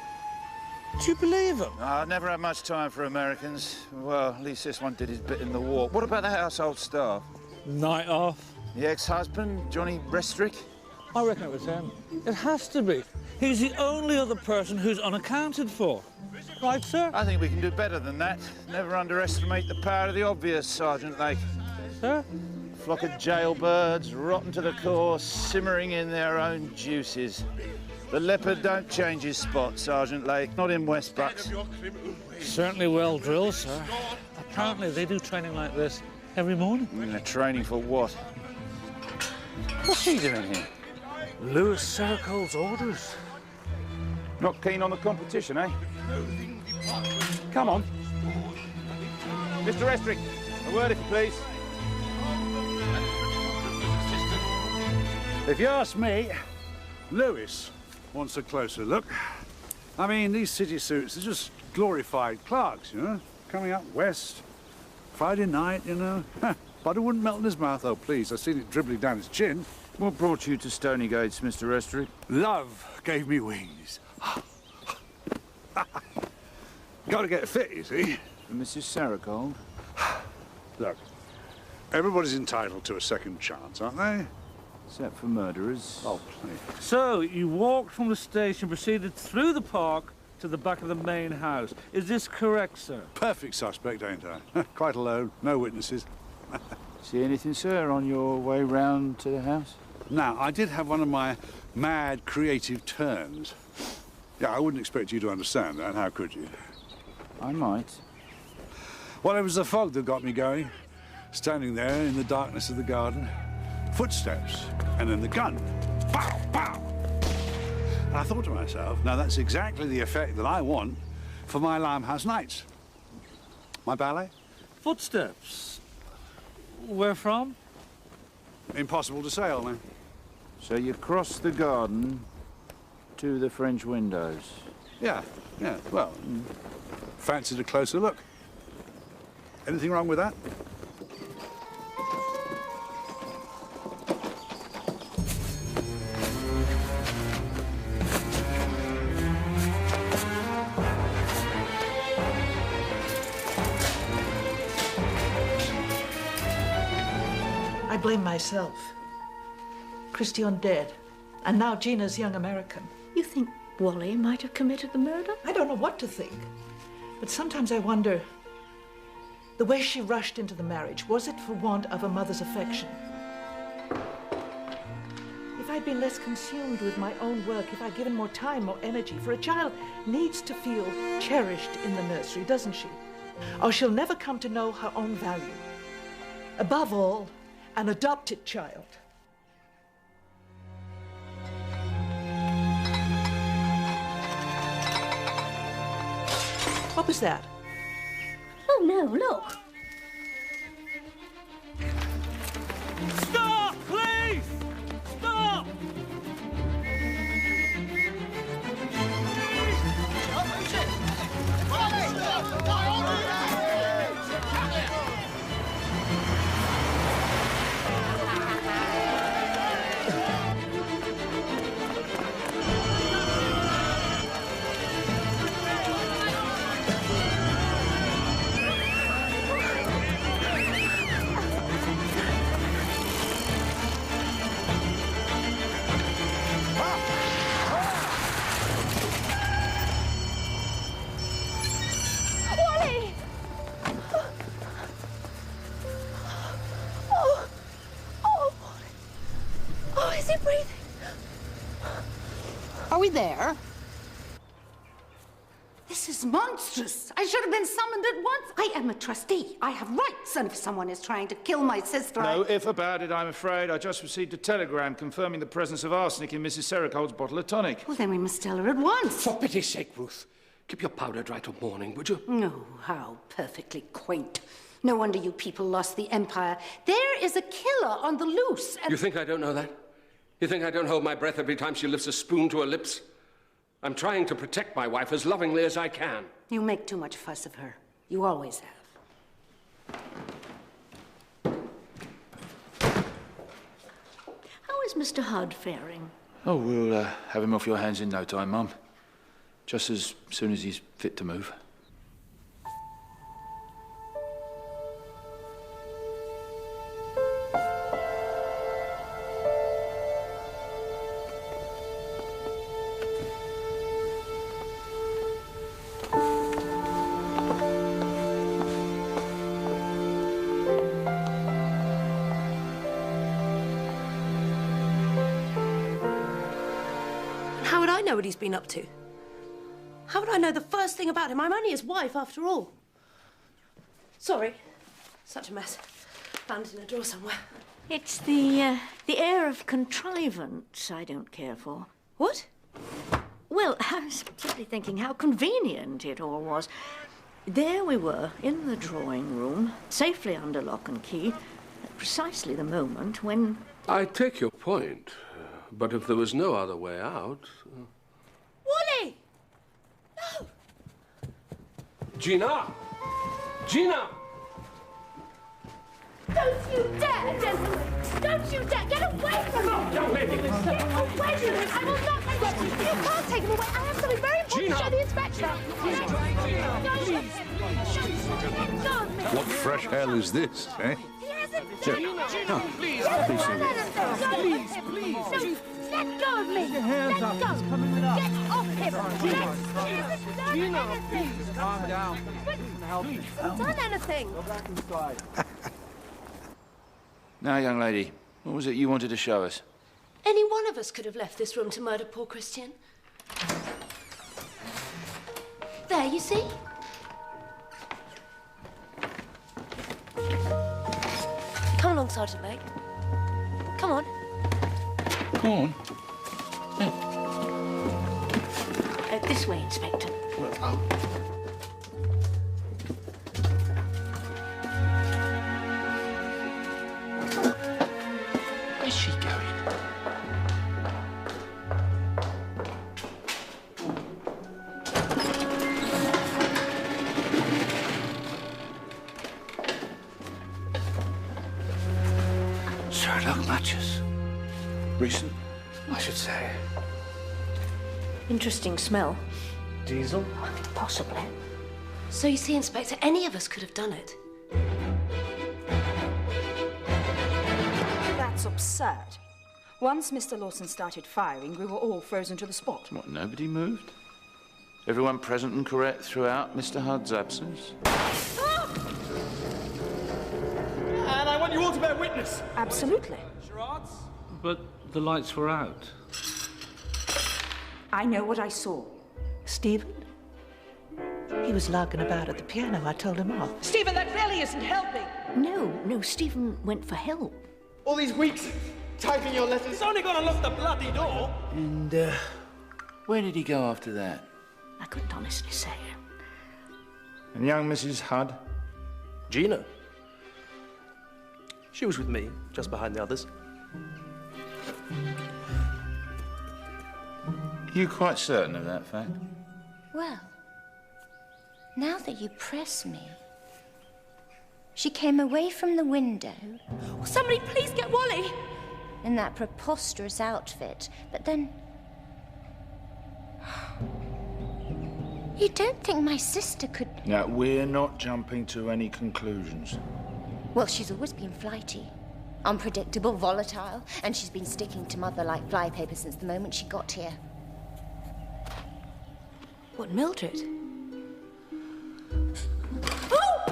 Do you believe him? I've never had much time for Americans. Well, at least this one did his bit in the war. What about the household staff? Night off. The ex-husband, Johnny Restrick? I reckon it was him. It has to be. He's the only other person who's unaccounted for. Right, sir? I think we can do better than that. Never underestimate the power of the obvious, Sergeant Lake. Sir? A flock of jailbirds, rotten to the core, simmering in their own juices. The leopard don't change his spot, Sergeant Lake. Not in West Bucks. Certainly well drilled, sir. Apparently they do training like this every morning. They're training for what? What's he doing here? Louis Sericold's orders. Not keen on the competition, eh? Come on. Mr. Restrick, a word if you please. If you ask me, Lewis wants a closer look. I mean, these city suits are just glorified clerks, you know, coming up west, Friday night, you know. Butter wouldn't melt in his mouth, oh please, I've seen it dribbling down his chin. What brought you to Stony Gates, Mr. Restrick? Love gave me wings. Got to get fit, you see. Mrs. Sericold? Look, everybody's entitled to a second chance, aren't they? Except for murderers. Oh, please. So, you walked from the station, proceeded through the park to the back of the main house. Is this correct, sir? Perfect suspect, ain't I? Quite alone, no witnesses. See anything, sir, on your way round to the house? Now, I did have one of my mad creative turns. Yeah, I wouldn't expect you to understand that. How could you? I might. Well, it was the fog that got me going. Standing there in the darkness of the garden, footsteps, and then the gun. Pow, pow! And I thought to myself, now that's exactly the effect that I want for my Limehouse nights. My ballet? Footsteps? Where from? Impossible to say, old man. So you crossed the garden to the French windows? Yeah, well, fancied a closer look. Anything wrong with that? I blame myself. Christian dead, and now Gina's young American. You think Wally might have committed the murder? I don't know what to think, but sometimes I wonder, the way she rushed into the marriage, was it for want of a mother's affection? If I'd been less consumed with my own work, if I'd given more time, more energy, for a child needs to feel cherished in the nursery, doesn't she? Or she'll never come to know her own value. Above all, an adopted child. What was that? Oh, no, look. Stop, please! Stop! Are we there? This is monstrous. I should have been summoned at once. I am a trustee. I have rights, and if someone is trying to kill my sister, No if about it, I'm afraid. I just received a telegram confirming the presence of arsenic in Mrs. Sericold's bottle of tonic. Well, then we must tell her at once. For pity's sake, Ruth. Keep your powder dry till morning, would you? No, how perfectly quaint. No wonder you people lost the empire. There is a killer on the loose, and... You think I don't know that? You think I don't hold my breath every time she lifts a spoon to her lips? I'm trying to protect my wife as lovingly as I can. You make too much fuss of her. You always have. How is Mr. Hudd faring? Oh, we'll have him off your hands in no time, Mum. Just as soon as he's fit to move. How would I know what he's been up to? How would I know the first thing about him? I'm only his wife, after all. Sorry. Such a mess. Found it in a drawer somewhere. It's the air of contrivance I don't care for. What? Well, I was simply thinking how convenient it all was. There we were, in the drawing room, safely under lock and key, at precisely the moment when... I take your point, but if there was no other way out... Wally! No! Gina! Gina! Don't you dare, gentlemen! Don't you dare! Get away from me! Young lady! Get away from me! I will not let you! You can't take him away! I have something very important to show the inspector! Let go of me! What fresh hell is this, eh? He hasn't Jack, done no, Please, please, please. Let go of me! Let go! Get off him! He hasn't done anything! Calm down. Done anything! Go back inside. Now, young lady, what was it you wanted to show us? Any one of us could have left this room to murder poor Christian. There, you see? along, Sergeant Lake. Come on. Go on. This way, Inspector. Well, where's she going? Sherlock matches. Recent, I should say. Interesting smell. Diesel? Possibly. So you see, Inspector, any of us could have done it. That's absurd. Once Mr. Lawson started firing, we were all frozen to the spot. What, nobody moved? Everyone present and correct throughout Mr. Hudd's absence? And I want you all to bear witness. Absolutely. But the lights were out. I know what I saw. Stephen? He was larking about at the piano. I told him off. Stephen, that really isn't helping. No, Stephen went for help. All these weeks typing your letters. It's only gonna lock the bloody door. And, where did he go after that? I couldn't honestly say. And young Mrs. Hudd? Gina. She was with me, just behind the others. You quite certain of that fact? Well, now that you press me, she came away from the window. Somebody please get Wally! In that preposterous outfit, but then... You don't think my sister could... Now, we're not jumping to any conclusions. Well, she's always been flighty, unpredictable, volatile, and she's been sticking to Mother like flypaper since the moment she got here. What, Mildred? Oh!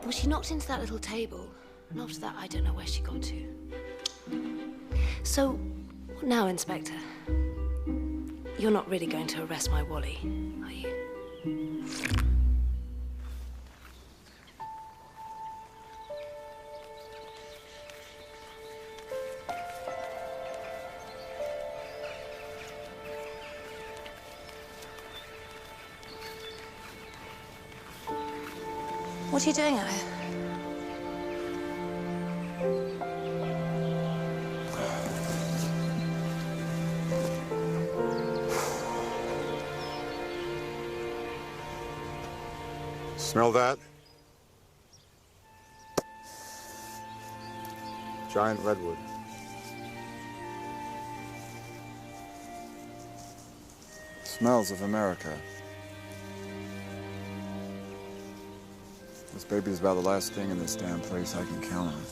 Well, she knocked into that little table, and after that, I don't know where she got to. So, what now, Inspector? You're not really going to arrest my Wally, are you? What are you doing out here? Smell that? Giant redwood. Smells of America. This baby is about the last thing in this damn place I can count on.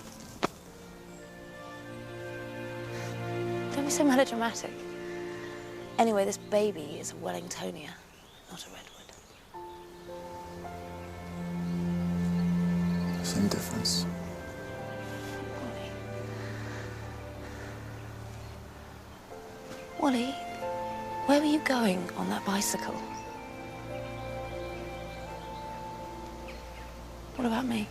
Don't be so melodramatic. Anyway, this baby is a Wellingtonia, not a redwood. Same difference. Wally, where were you going on that bicycle? What about me?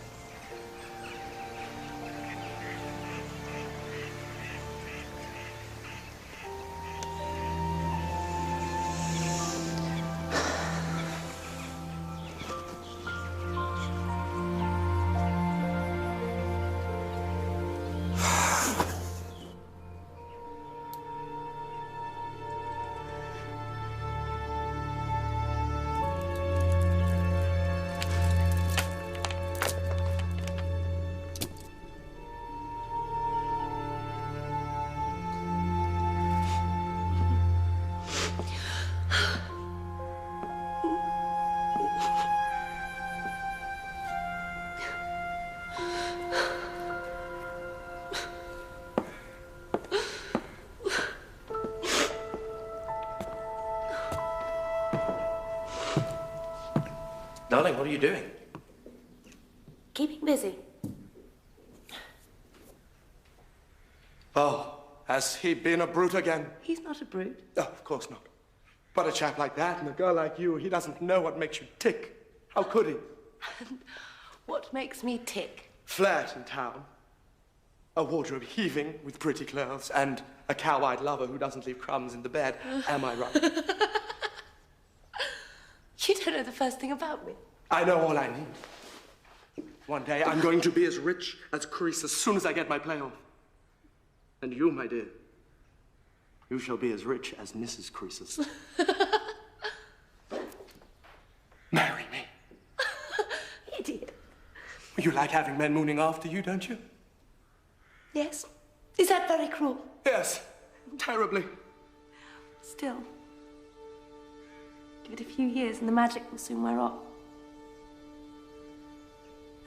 Darling, what are you doing? Keeping busy. Oh, has he been a brute again? He's not a brute. Oh, of course not. But a chap like that and a girl like you, he doesn't know what makes you tick. How could he? What makes me tick? Flirt in town. A wardrobe heaving with pretty clothes and a cow-eyed lover who doesn't leave crumbs in the bed. Am I right? You don't know the first thing about me. I know all I need. One day I'm going to be as rich as Chris as soon as I get my play on. And you, my dear, you shall be as rich as Mrs. Croesus. Marry me. Idiot. You like having men mooning after you, don't you? Yes. Is that very cruel? Yes, terribly. Still. Give it a few years and the magic will soon wear off.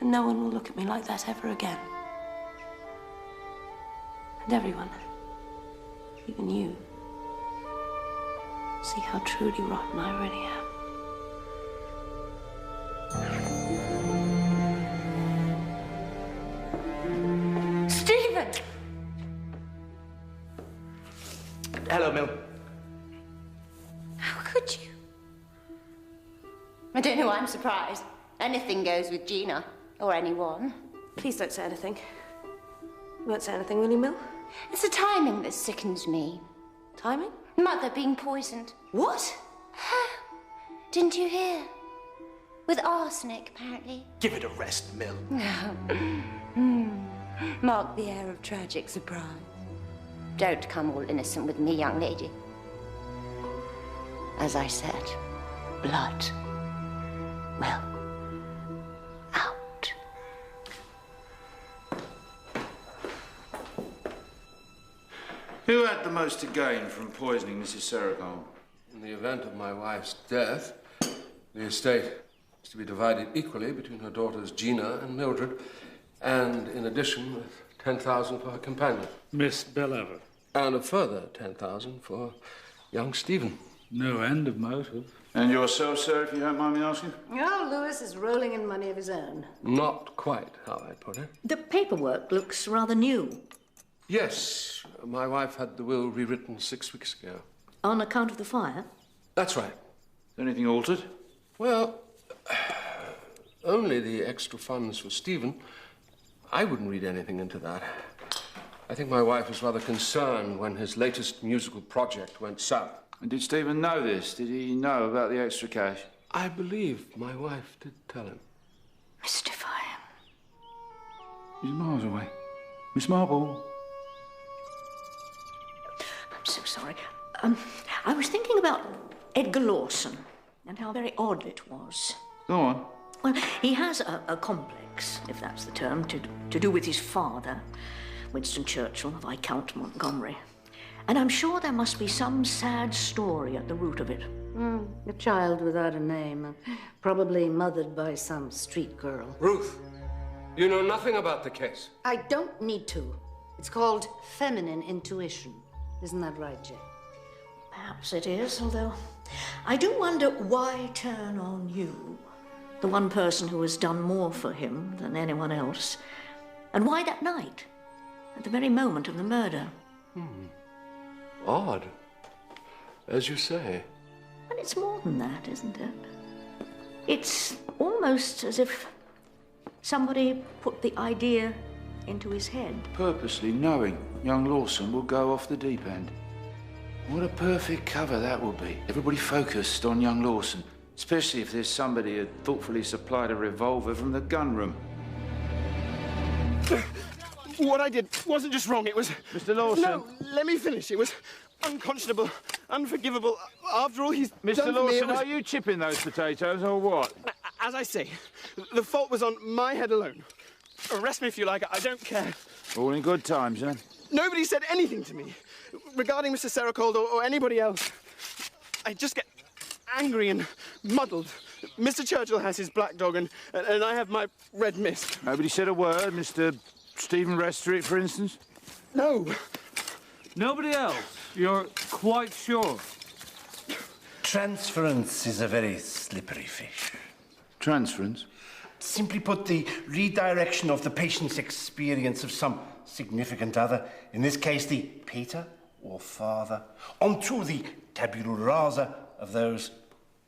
And no one will look at me like that ever again. And everyone, even you, see how truly rotten I really am. Stephen! Hello, Mill. How could you? I don't know why I'm surprised. Anything goes with Gina, or anyone. Please don't say anything. You won't say anything, will you, Mill? It's the timing that sickens me. Timing? Mother being poisoned. What? Didn't you hear? With arsenic, apparently. Give it a rest, Mill. Mark the air of tragic surprise. Don't come all innocent with me, young lady. As I said, blood will out. Who had the most to gain from poisoning Mrs. Serogold? In the event of my wife's death, the estate is to be divided equally between her daughters Gina and Mildred, and in addition, 10,000 for her companion. Miss Bellever. And a further 10,000 for young Stephen. No end of motive. And yourself, sir, if you don't mind me asking? Oh, Lewis is rolling in money of his own. Not quite how I put it. The paperwork looks rather new. Yes, my wife had the will rewritten 6 weeks ago. On account of the fire? That's right. Anything altered? Well, only the extra funds for Stephen. I wouldn't read anything into that. I think my wife was rather concerned when his latest musical project went south. And did Stephen know this? Did he know about the extra cash? I believe my wife did tell him. Mystify him. He's miles away. Miss Marple. I'm so sorry. I was thinking about Edgar Lawson and how very odd it was. Go on. Well, he has a complex, if that's the term, to do with his father, Winston Churchill, Viscount Montgomery. And I'm sure there must be some sad story at the root of it. A child without a name, probably mothered by some street girl. Ruth, you know nothing about the case. I don't need to. It's called feminine intuition. Isn't that right, Jane? Perhaps it is, although I do wonder why turn on you, the one person who has done more for him than anyone else, and why that night, at the very moment of the murder. Odd, as you say. And it's more than that, isn't it? It's almost as if somebody put the idea into his head. Purposely knowing young Lawson will go off the deep end. What a perfect cover that will be. Everybody focused on young Lawson, especially if there's somebody who thoughtfully supplied a revolver from the gun room. What I did wasn't just wrong, it was... Mr. Lawson. No, let me finish. It was unconscionable, unforgivable. After all he's Mr. done for me, Lawson, it was... are you chipping those potatoes or what? As I say, the fault was on my head alone. Arrest me if you like, I don't care. All in good times, then? Nobody said anything to me regarding Mr. Serogold or anybody else. I just get angry and muddled. Mr. Churchill has his black dog and I have my red mist. Nobody said a word, Mr. Stephen Restreet, for instance? No. Nobody else? You're quite sure? Transference is a very slippery fish. Transference? Simply put, the redirection of the patient's experience of some significant other, in this case the pater or father, onto the tabula rasa of those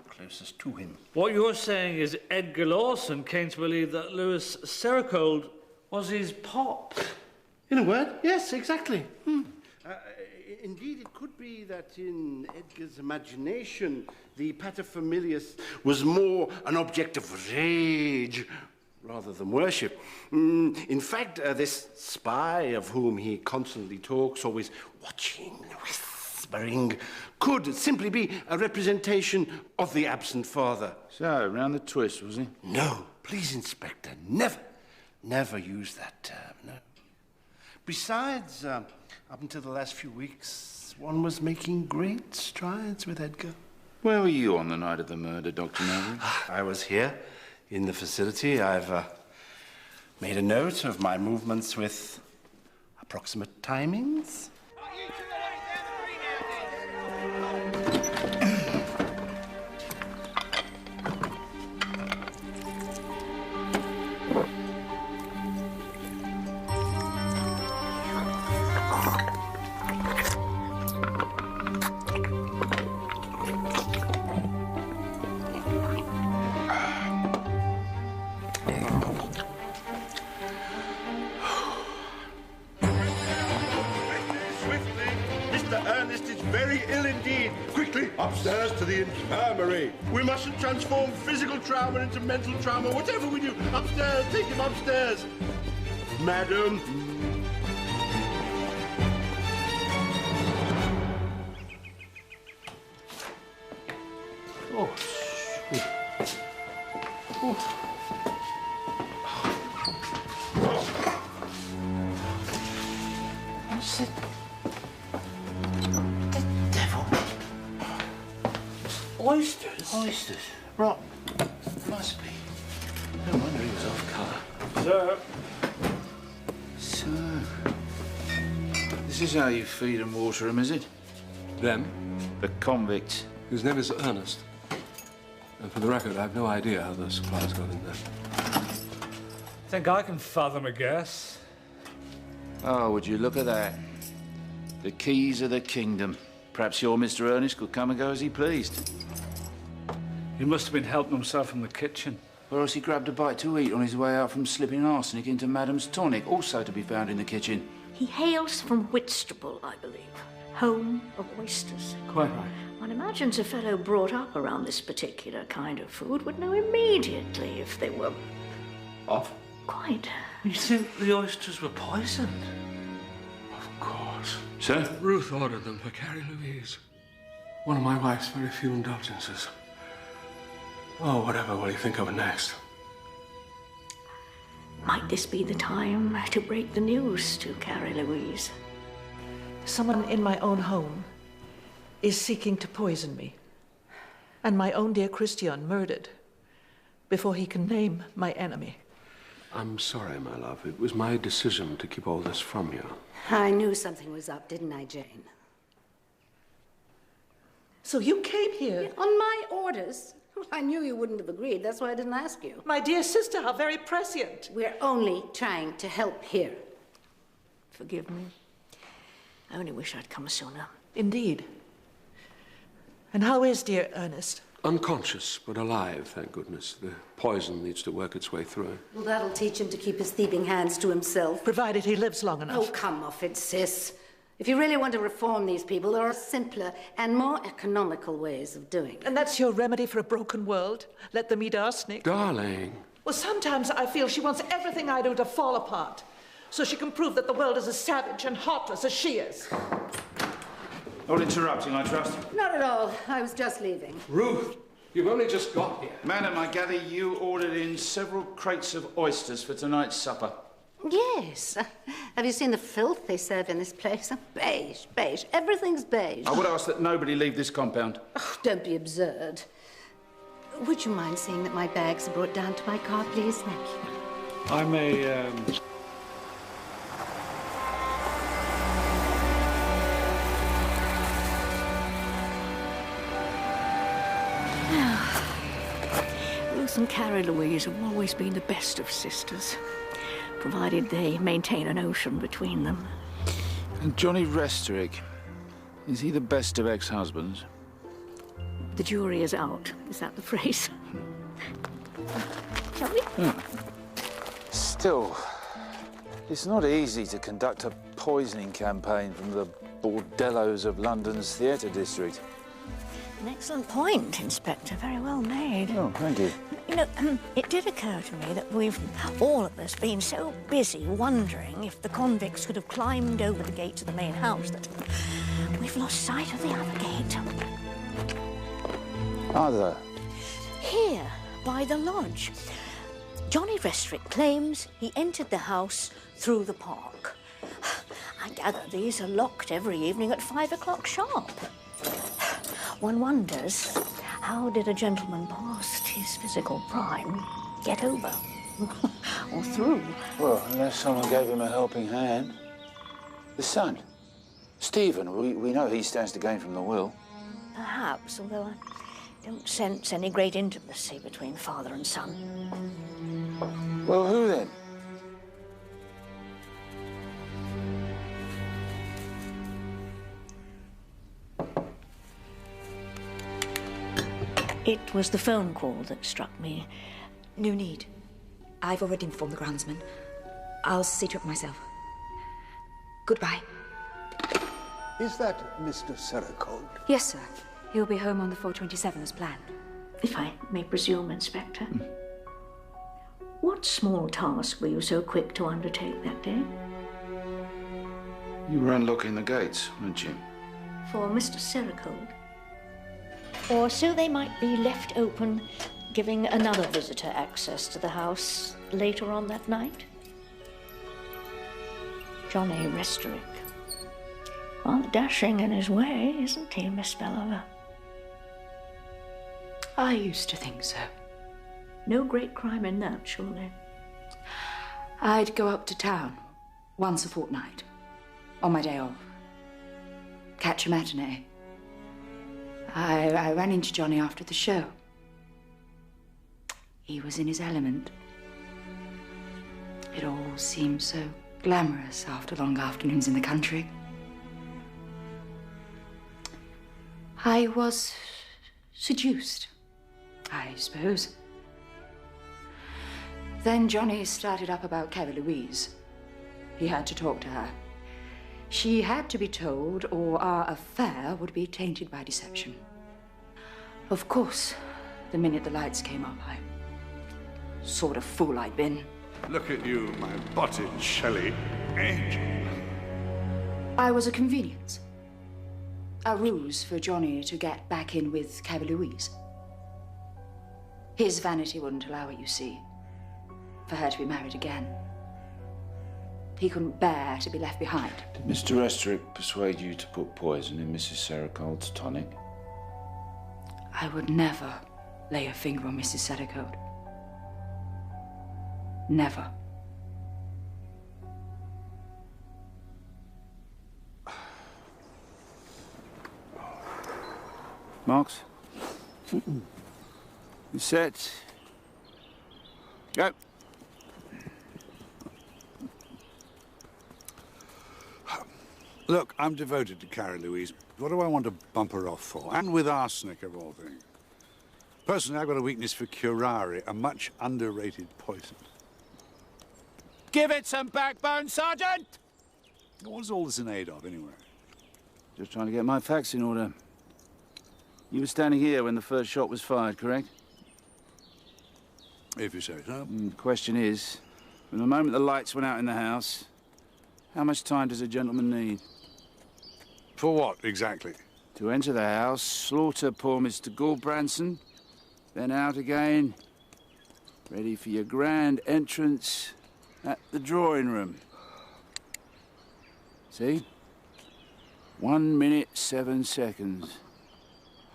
closest to him. What you're saying is Edgar Lawson came to believe that Louis Serogold was his pop. In a word, yes, exactly. Indeed, it could be that in Edgar's imagination, the paterfamilias was more an object of rage rather than worship. In fact, this spy of whom he constantly talks, always watching, whispering, could simply be a representation of the absent father. So, round the twist, was he? No, please, Inspector, never use that term, no. Besides, up until the last few weeks, one was making great strides with Edgar. Where were you on the night of the murder, Dr. Maverick? I was here, in the facility. I've made a note of my movements with approximate timings. Upstairs to the infirmary. We mustn't transform physical trauma into mental trauma. Whatever we do, upstairs, take him upstairs. Madam. Oh, What's it? Oysters? Oysters. Right. Must be. No wonder he was off colour. Sir. So, this is how you feed and water them, is it? Them? The convicts. His name is Ernest. And for the record, I have no idea how the supplies got in there. Think I can fathom a guess. Oh, would you look at that? The keys of the kingdom. Perhaps your Mr. Ernest could come and go as he pleased. He must have been helping himself from the kitchen. Or else he grabbed a bite to eat on his way out from slipping arsenic into Madam's tonic, also to be found in the kitchen. He hails from Whitstable, I believe. Home of oysters. Quite right. One imagines a fellow brought up around this particular kind of food would know immediately if they were... Off? Quite. You think the oysters were poisoned? Of course. Sir? Ruth ordered them for Carrie Louise. One of my wife's very few indulgences. Oh, whatever will you think of next? Might this be the time to break the news to Carrie Louise? Someone in my own home is seeking to poison me. And my own dear Christian murdered before he can name my enemy. I'm sorry, my love. It was my decision to keep all this from you. I knew something was up, didn't I, Jane? So you came here? On my orders. Well, I knew you wouldn't have agreed. That's why I didn't ask you. My dear sister, how very prescient. We're only trying to help here. Forgive me. I only wish I'd come sooner. Indeed. And how is dear Ernest? Unconscious, but alive, thank goodness. The poison needs to work its way through him. Well, that'll teach him to keep his thieving hands to himself. Provided he lives long enough. Oh, come off it, sis. If you really want to reform these people, there are simpler and more economical ways of doing it. And that's your remedy for a broken world? Let them eat arsenic? Darling. Well, sometimes I feel she wants everything I do to fall apart, so she can prove that the world is as savage and heartless as she is. Not interrupting, I trust. Not at all. I was just leaving. Ruth, you've only just got here. Madam, I gather you ordered in several crates of oysters for tonight's supper. Yes. Have you seen the filth they serve in this place? Beige, beige. Everything's beige. I would ask that nobody leave this compound. Oh, don't be absurd. Would you mind seeing that my bags are brought down to my car, please? Thank you. I may, Ruth and Carrie Louise have always been the best of sisters, provided they maintain an ocean between them. And Johnny Resterick, is he the best of ex-husbands? The jury is out. Is that the phrase? Shall we? Still, It's not easy to conduct a poisoning campaign from the bordellos of London's theatre district. An excellent point, Inspector. Very well made. Oh, thank you. You know, it did occur to me that we've all of us been so busy wondering if the convicts could have climbed over the gate to the main house that we've lost sight of the other gate. Other? Here, by the lodge. Johnny Restrick claims he entered the house through the park. I gather these are locked every evening at 5 o'clock sharp. One wonders, how did a gentleman past his physical prime get over? Or through? Well, unless someone gave him a helping hand. The son, Stephen, we know he stands to gain from the will. Perhaps, although I don't sense any great intimacy between father and son. Well, who then? It was the phone call that struck me. No need. I've already informed the groundsman. I'll see to it myself. Goodbye. Is that Mr. Sericold? Yes, sir. He'll be home on the 4:27 as planned. If I may presume, Inspector. What small task were you so quick to undertake that day? You were unlocking the gates, weren't you? For Mr. Sericold? Or so they might be left open, giving another visitor access to the house later on that night? Johnny Restrick. Rather dashing in his way, isn't he, Miss Bellover? I used to think so. No great crime in that, surely. I'd go up to town once a fortnight, on my day off. Catch a matinee. I ran into Johnny after the show. He was in his element. It all seemed so glamorous after long afternoons in the country. I was seduced, I suppose. Then Johnny started up about Carrie Louise. He had to talk to her. She had to be told, or our affair would be tainted by deception. Of course, the minute the lights came up, I... sort of fool I'd been. Look at you, my botted Shelley angel. I was a convenience. A ruse for Johnny to get back in with Carrie Louise. His vanity wouldn't allow it, you see, for her to be married again. He couldn't bear to be left behind. Did Mr. Restrick persuade you to put poison in Mrs. Sericold's tonic? I would never lay a finger on Mrs. Sericold. Never. Marks? You set? Go. Look, I'm devoted to Carrie Louise. What do I want to bump her off for? And with arsenic, of all things. Personally, I've got a weakness for curare, a much underrated poison. Give it some backbone, Sergeant! What's all this in aid of, anyway? Just trying to get my facts in order. You were standing here when the first shot was fired, correct? If you say so. The question is, from the moment the lights went out in the house, how much time does a gentleman need? For what, exactly? To enter the house, slaughter poor Mr. Gulbranson, then out again, ready for your grand entrance at the drawing room. See? 1 minute, 7 seconds.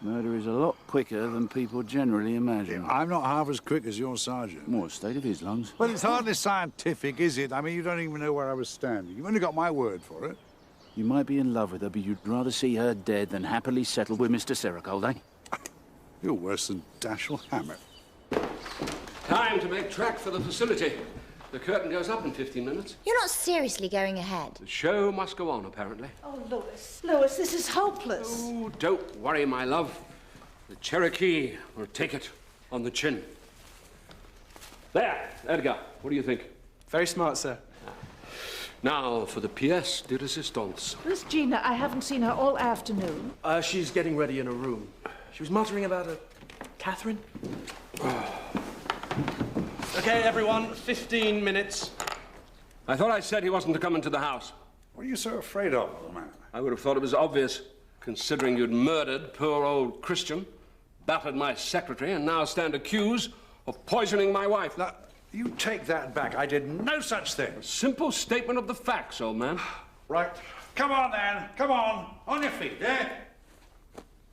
Murder is a lot quicker than people generally imagine. I'm not half as quick as your sergeant. More state of his lungs. Well, it's hardly scientific, is it? I mean, you don't even know where I was standing. You've only got my word for it. You might be in love with her, but you'd rather see her dead than happily settled with Mr. Sericold, eh? You're worse than Dashiell Hammett. Time to make track for the facility. The curtain goes up in 15 minutes. You're not seriously going ahead. The show must go on, apparently. Oh, Louis. Louis, this is hopeless. Oh, don't worry, my love. The Cherokee will take it on the chin. There, Edgar. What do you think? Very smart, sir. Now for the pièce de résistance. Where's Gina? I haven't seen her all afternoon. She's getting ready in her room. She was muttering about a Catherine. Okay, everyone, 15 minutes. I thought I said he wasn't to come into the house. What are you so afraid of, old man? I would have thought it was obvious, considering you'd murdered poor old Christian, battered my secretary, and now stand accused of poisoning my wife. Now, you take that back. I did no such thing. A simple statement of the facts, old man. Right. Come on, then. Come on. On your feet, eh?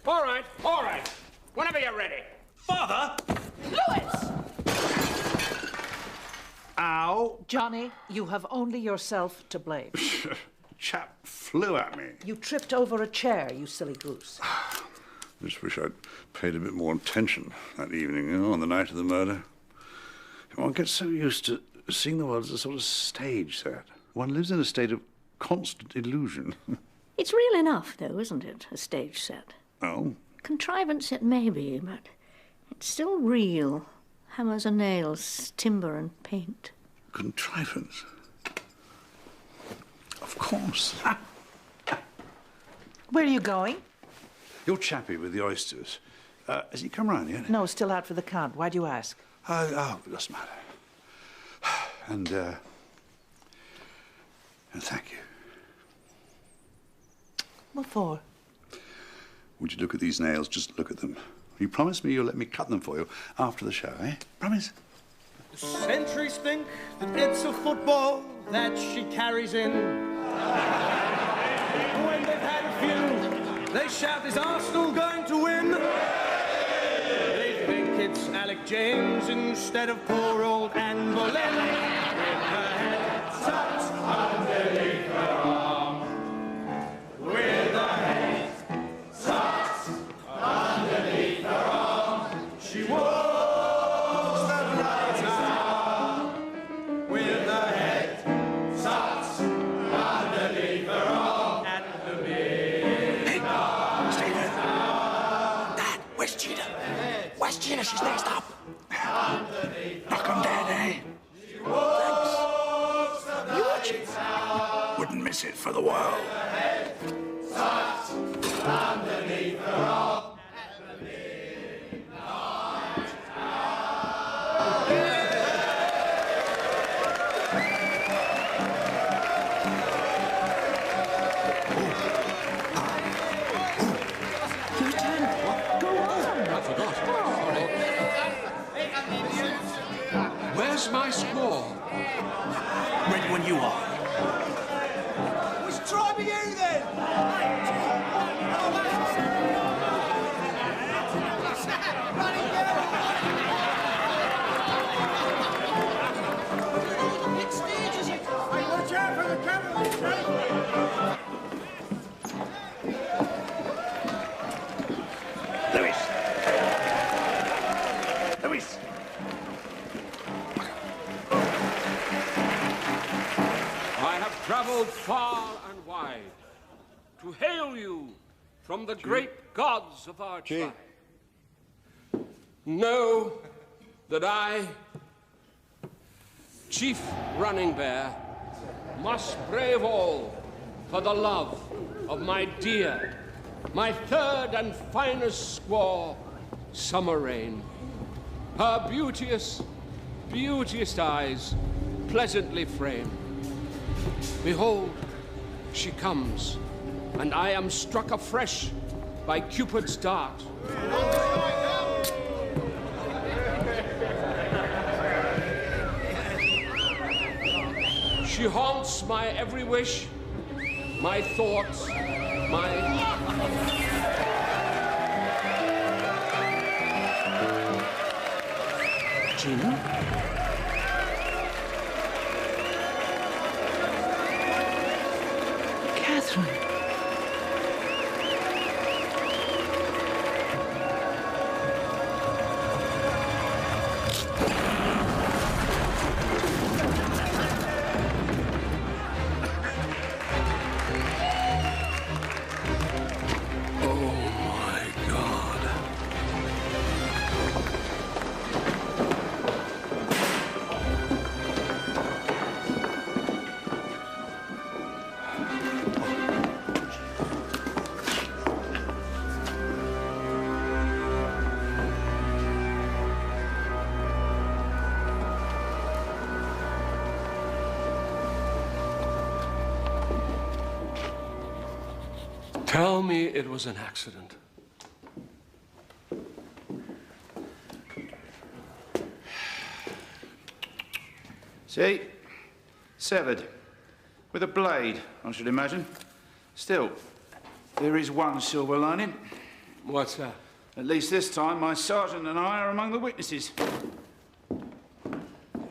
All right, all right. Whenever you're ready. Father! Louis! Ow. Johnny, you have only yourself to blame. Chap flew at me. You tripped over a chair, you silly goose. I just wish I'd paid a bit more attention that evening, you know, on the night of the murder. One gets so used to seeing the world as a sort of stage set. One lives in a state of constant illusion. It's real enough, though, isn't it? A stage set. Oh? Contrivance it may be, but it's still real. Hammers and nails, timber and paint. Contrivance? Of course. Where are you going? Your chappie with the oysters. Has he come round yet? No, still out for the count. Why do you ask? Oh, it doesn't matter. And thank you. What for? Would you look at these nails? Just look at them. You promise me you'll let me cut them for you after the show, eh? Promise? The sentries think that it's a football that she carries in. When they've had a few, they shout, is Arsenal going to win? They think it's Alec James instead of poor old Anne Boleyn. With her head tucked underneath her arm. With her head tucked underneath her arm. She walks the right arm. With her head tucked underneath her arm. At the midnight. Stay there. Dad, where's Gina? Where's Gina? She's next up. Knock on Dad, eh? Thanks. You watch it. Wouldn't miss it for the world. Tucked underneath her arm. Your turn. Go on. I forgot. Sorry. Where's my score? Ready when you are. Let's try me you then! Watch out for the camera! Louis! Louis! I have traveled far and wide to hail you from the great gods of our tribe. Know that I, Chief Running Bear, must brave all for the love of my dear, my third and finest squaw, Summer Rain. Her beauteous, beauteous eyes pleasantly framed. Behold, she comes, and I am struck afresh by Cupid's dart. She haunts my every wish, my thoughts, my... Gina? Catherine. Tell me it was an accident. See? Severed. With a blade, I should imagine. Still, there is one silver lining. What's that? At least this time, my sergeant and I are among the witnesses.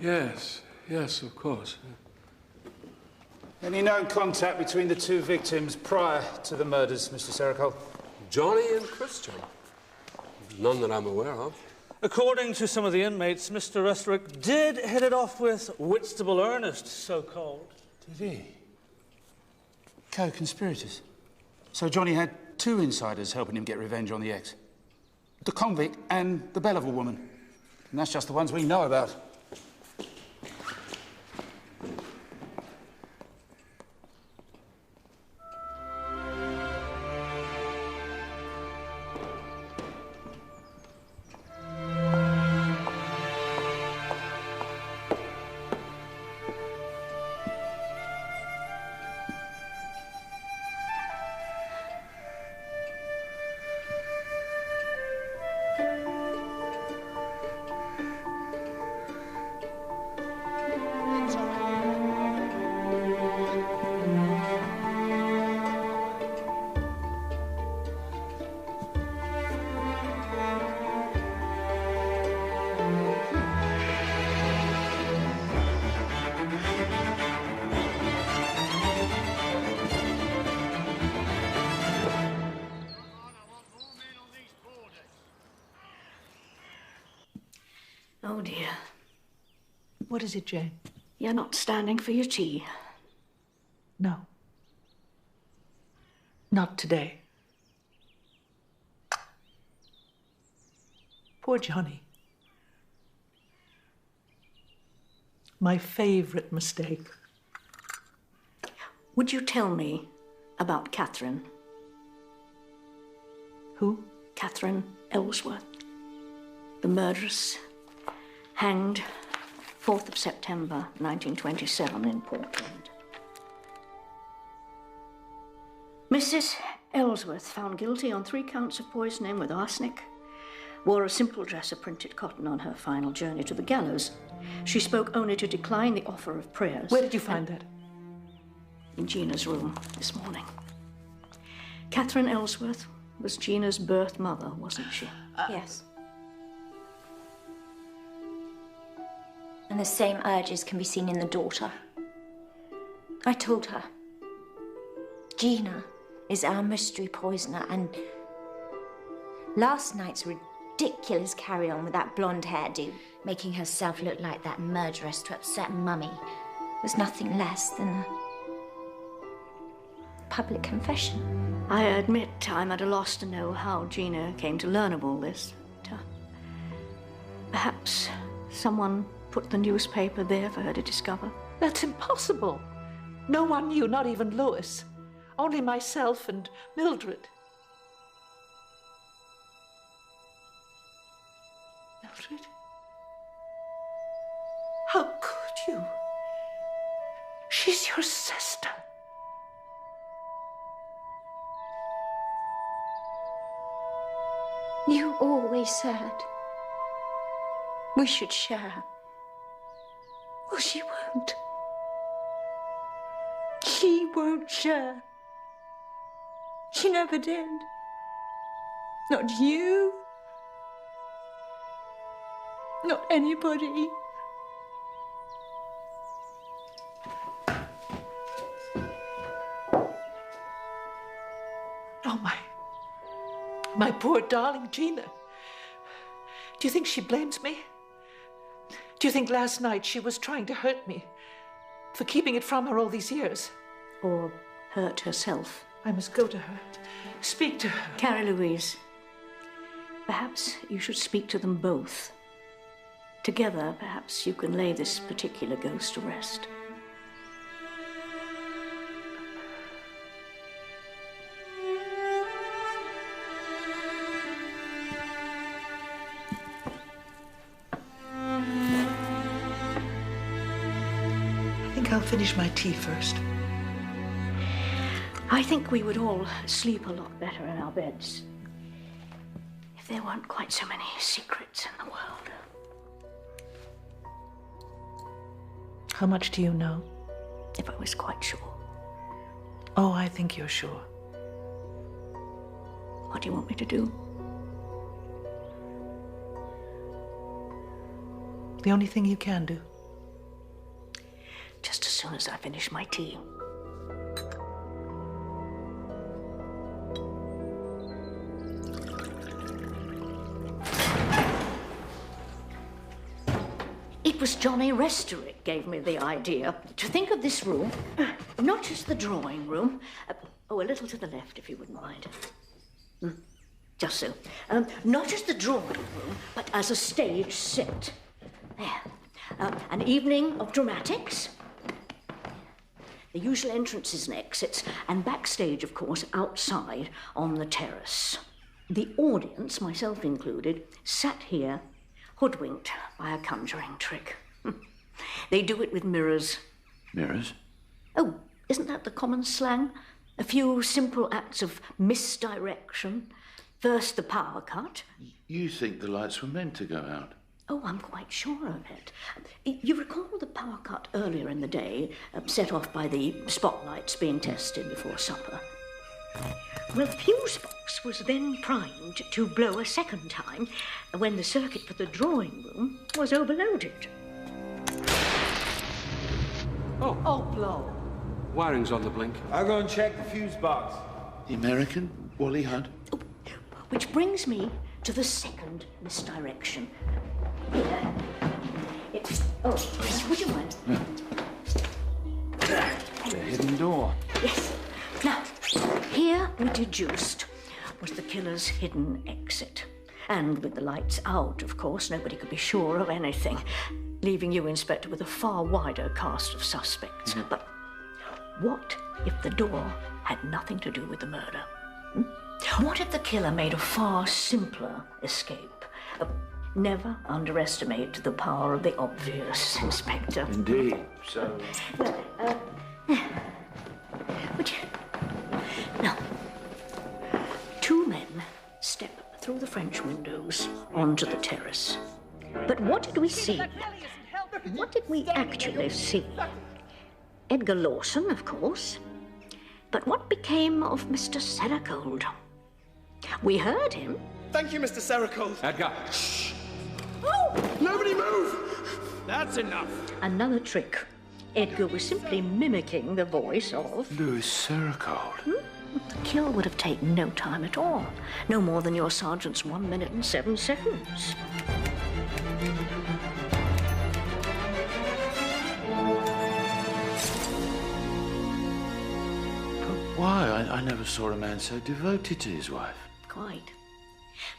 Yes, yes, of course. Any known contact between the two victims prior to the murders, Mr. Sericole? Johnny and Christian? None that I'm aware of. According to some of the inmates, Mr. Restorick did hit it off with Whitstable Ernest, so-called. Did he? Co-conspirators. So Johnny had two insiders helping him get revenge on the ex. The convict and the Belleville woman. And that's just the ones we know about. Oh, dear. What is it, Jane? You're not standing for your tea. No. Not today. Poor Johnny. My favorite mistake. Would you tell me about Catherine? Who? Catherine Ellsworth. The murderess, hanged 4th of September, 1927 in Portland. Mrs. Ellsworth, found guilty on 3 counts of poisoning with arsenic, wore a simple dress of printed cotton on her final journey to the gallows. She spoke only to decline the offer of prayers. Where did you find that? In Gina's room this morning. Catherine Ellsworth was Gina's birth mother, wasn't she? Yes. And the same urges can be seen in the daughter. I told her, Gina is our mystery poisoner, and last night's ridiculous carry-on with that blonde hairdo, making herself look like that murderess to upset Mummy, was nothing less than a public confession. I admit I'm at a loss to know how Gina came to learn of all this. Perhaps someone put the newspaper there for her to discover. That's impossible. No one knew, not even Louis. Only myself and Mildred. Mildred? How could you? She's your sister. You always said we should share. Well, she won't. She won't share. She never did. Not you. Not anybody. Oh, my poor darling Gina. Do you think she blames me? Do you think last night she was trying to hurt me for keeping it from her all these years? Or hurt herself? I must go to her, speak to her. Carrie Louise, perhaps you should speak to them both. Together, perhaps you can lay this particular ghost to rest. I think I'll finish my tea first. I think we would all sleep a lot better in our beds if there weren't quite so many secrets in the world. How much do you know? If I was quite sure. Oh, I think you're sure. What do you want me to do? The only thing you can do. Just as soon as I finish my tea. It was Johnny Restorick gave me the idea to think of this room, not as the drawing room, a little to the left, if you wouldn't mind. Just so. Not as the drawing room, but as a stage set. There. An evening of dramatics. The usual entrances and exits, and backstage, of course, outside on the terrace. The audience, myself included, sat here, hoodwinked by a conjuring trick. They do it with mirrors. Mirrors? Oh, isn't that the common slang? A few simple acts of misdirection. First, the power cut. You think the lights were meant to go out? Oh, I'm quite sure of it. You recall the power cut earlier in the day, set off by the spotlights being tested before supper? Well, the fuse box was then primed to blow a second time when the circuit for the drawing room was overloaded. Oh, blow. Wiring's on the blink. I'll go and check the fuse box. The American, Wally Hunt. Which brings me to the second misdirection. Here. Would you mind? The hidden door. Yes. Now, here we deduced was the killer's hidden exit. And with the lights out, of course, nobody could be sure of anything, leaving you, Inspector, with a far wider cast of suspects. But what if the door had nothing to do with the murder? What if the killer made a far simpler escape? Never underestimate the power of the obvious, Inspector. Indeed. So... Would you... Now, two men step through the French windows onto the terrace. But what did we see? What did we actually see? Edgar Lawson, of course. But what became of Mr. Sericold? We heard him. Thank you, Mr. Sericold. Edgar. Shh! Oh! Nobody move! That's enough. Another trick. Edgar was simply mimicking the voice of... Louis Sericold. The kill would have taken no time at all. No more than your sergeant's 1 minute and 7 seconds. Why? I never saw a man so devoted to his wife. Quite.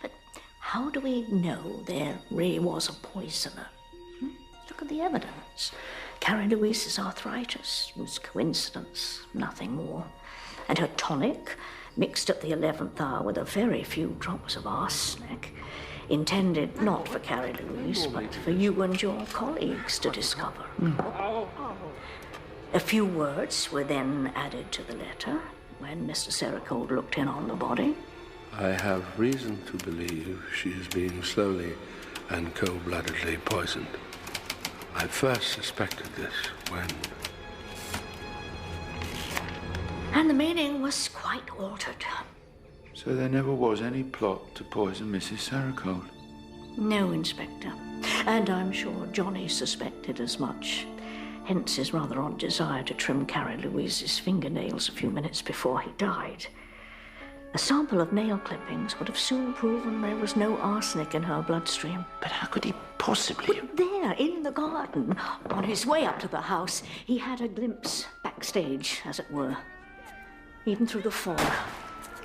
But how do we know there really was a poisoner? Look at the evidence. Carrie Louise's arthritis was coincidence, nothing more. And her tonic, mixed at the 11th hour with a very few drops of arsenic, intended not for Carrie Louise, but for you and your colleagues to discover. A few words were then added to the letter when Mr. Sericold looked in on the body. I have reason to believe she is being slowly and cold-bloodedly poisoned. I first suspected this when... And the meaning was quite altered. So there never was any plot to poison Mrs. Sericold? No, Inspector. And I'm sure Johnny suspected as much. Hence his rather odd desire to trim Carrie Louise's fingernails a few minutes before he died. A sample of nail clippings would have soon proven there was no arsenic in her bloodstream. But how could he possibly... But there, in the garden, on his way up to the house, he had a glimpse backstage, as it were. Even through the fog,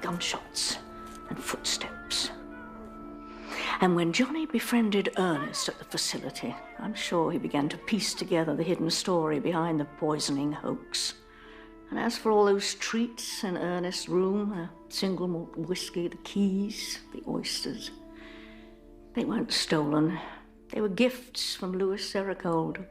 gunshots and footsteps. And when Johnny befriended Ernest at the facility, I'm sure he began to piece together the hidden story behind the poisoning hoax. And as for all those treats in Ernest's room, the single malt whiskey, the keys, the oysters, they weren't stolen. They were gifts from Louis Sericold.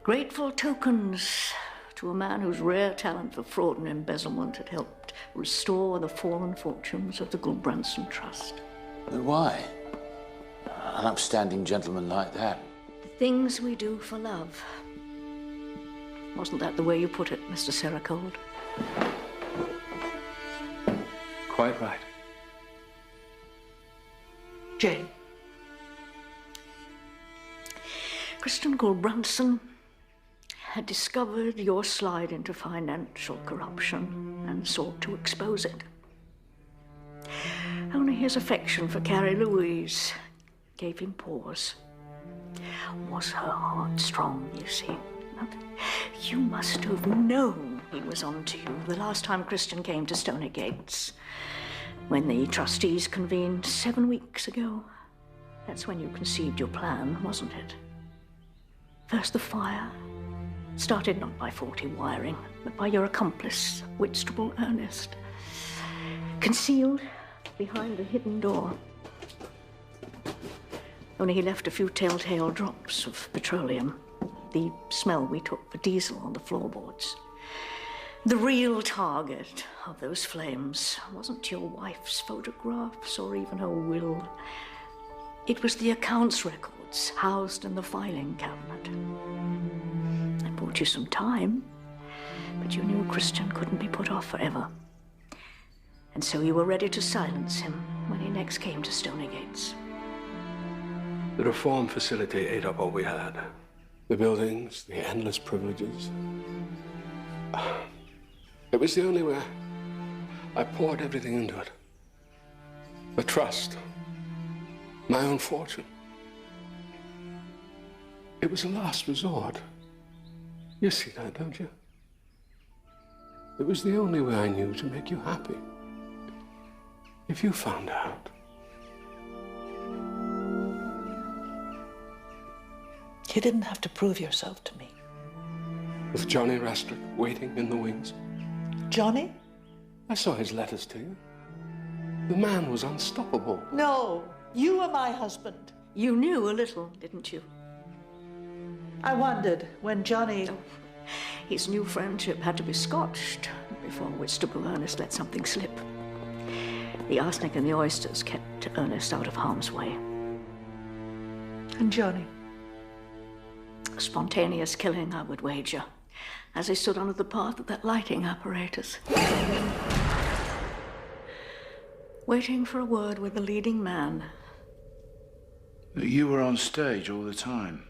Grateful tokens to a man whose rare talent for fraud and embezzlement had helped restore the fallen fortunes of the Gulbranson Trust. But why? An upstanding gentleman like that. The things we do for love. Wasn't that the way you put it, Mr. Sericold? Quite right. Jane. Christian Gulbranson had discovered your slide into financial corruption and sought to expose it. Only his affection for Carrie Louise gave him pause. Was her heart strong, you see? You must have known he was on to you the last time Christian came to Stony Gates, when the trustees convened 7 weeks ago. That's when you conceived your plan, wasn't it? First the fire, started not by faulty wiring, but by your accomplice, Whitstable Ernest, concealed behind the hidden door. Only he left a few telltale drops of petroleum, the smell we took for diesel on the floorboards. The real target of those flames wasn't your wife's photographs or even her will. It was the accounts records housed in the filing cabinet. It bought you some time, but you knew Christian couldn't be put off forever. And so you were ready to silence him when he next came to Stony Gates. The reform facility ate up all we had. The buildings, the endless privileges. It was the only way. I poured everything into it. The trust. My own fortune. It was a last resort. You see that, don't you? It was the only way I knew to make you happy. If you found out. You didn't have to prove yourself to me. With Johnny Rastrick waiting in the wings. Johnny? I saw his letters to you. The man was unstoppable. No, you were my husband. You knew a little, didn't you? I wondered when Johnny... His new friendship had to be scotched before Whitstable Ernest let something slip. The arsenic and the oysters kept Ernest out of harm's way. And Johnny? A spontaneous killing, I would wager, as he stood under the path of that lighting apparatus. Waiting for a word with the leading man. You were on stage all the time.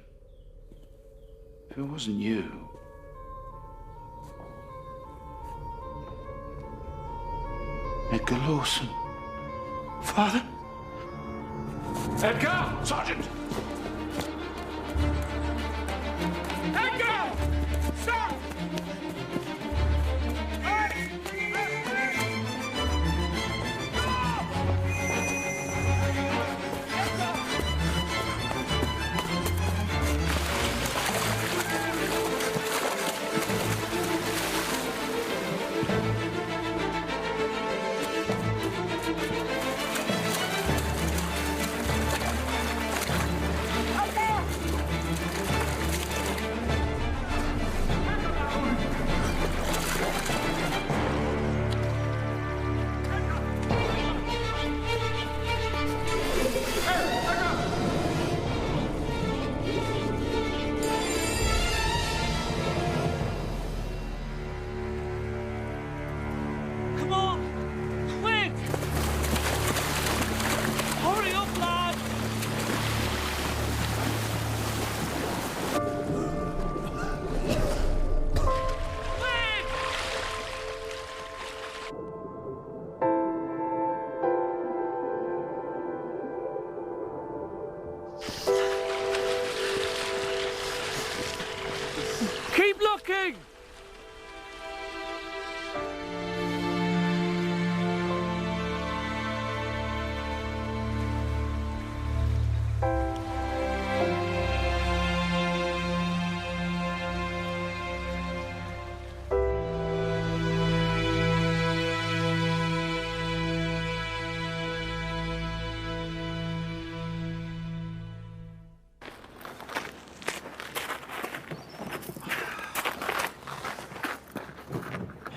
If it wasn't you... Edgar Lawson. Father? Edgar! Sergeant! Edgar! Stop!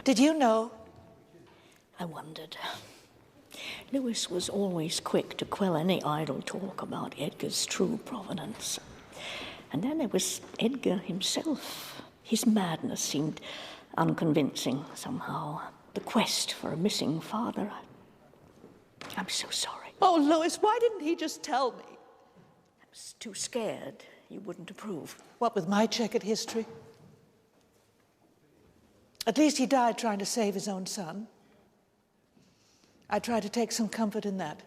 Did you know? I wondered. Lewis was always quick to quell any idle talk about Edgar's true provenance. And then there was Edgar himself. His madness seemed unconvincing somehow. The quest for a missing father. I'm so sorry. Oh, Lewis, why didn't he just tell me? I was too scared you wouldn't approve. What with my checkered history? At least he died trying to save his own son. I try to take some comfort in that.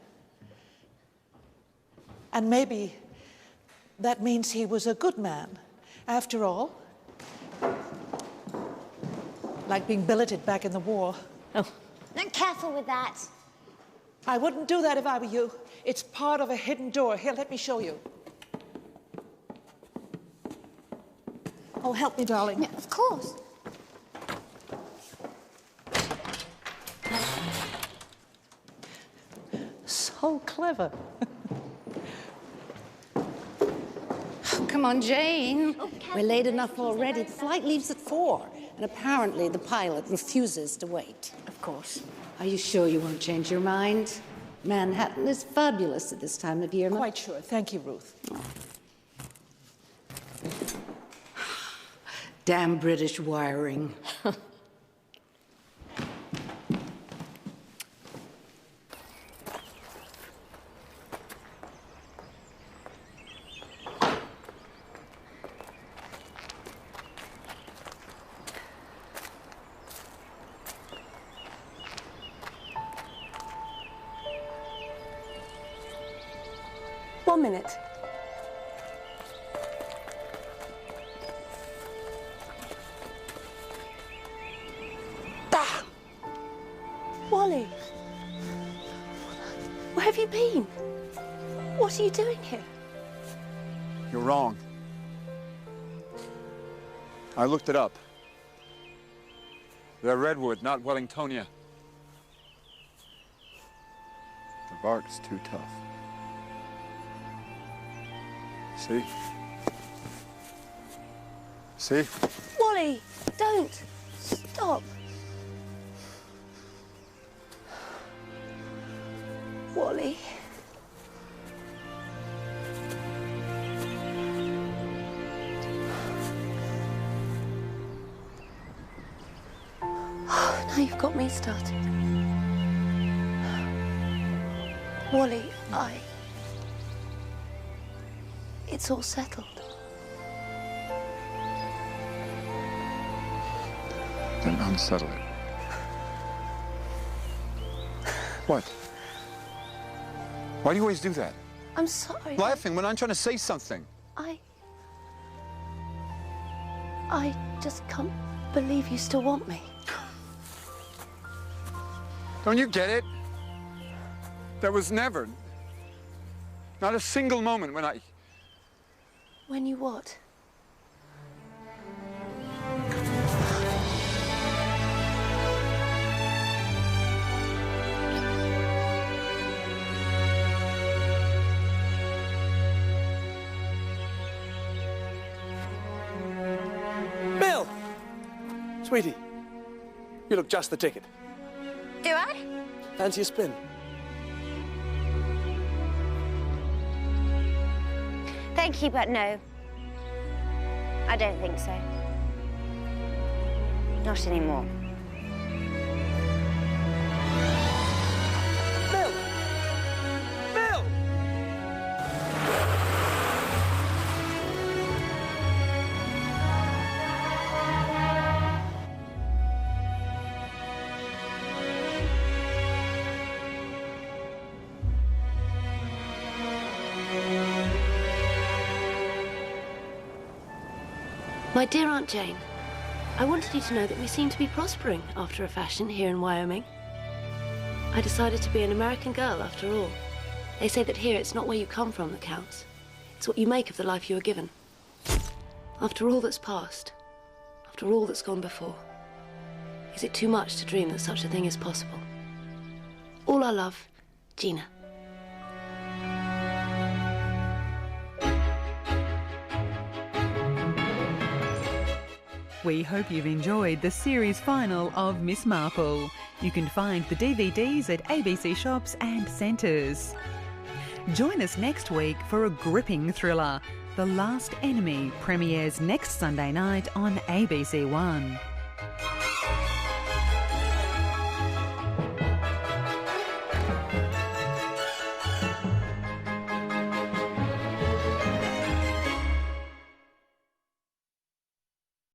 And maybe that means he was a good man, after all. Like being billeted back in the war. Oh. Now, careful with that. I wouldn't do that if I were you. It's part of a hidden door. Here, let me show you. Oh, help me, darling. Yeah, of course. So clever. Come on, Jane. We're late enough already. The flight leaves at 4, and apparently the pilot refuses to wait. Of course. Are you sure you won't change your mind? Manhattan is fabulous at this time of year. Quite sure. Thank you, Ruth. Damn British wiring. One minute. Damn! Wally! Where have you been? What are you doing here? You're wrong. I looked it up. They're redwood, not Wellingtonia. The bark's too tough. See? See? Wally, don't! Stop! Wally. Now you've got me started. Wally, it's all settled. Then unsettle it. What? Why do you always do that? I'm sorry. Laughing when I'm trying to say something. I just can't believe you still want me. Don't you get it? There was never, not a single moment when I... When you what? Bill! Sweetie, you look just the ticket. Do I? Fancy a spin? Thank you, but no. I don't think so. Not anymore. Bill! Bill! My dear Aunt Jane, I wanted you to know that we seem to be prospering after a fashion here in Wyoming. I decided to be an American girl after all. They say that here it's not where you come from that counts. It's what you make of the life you are given. After all that's passed, after all that's gone before, is it too much to dream that such a thing is possible? All our love, Gina. We hope you've enjoyed the series final of Miss Marple. You can find the DVDs at ABC shops and centres. Join us next week for a gripping thriller. The Last Enemy premieres next Sunday night on ABC One.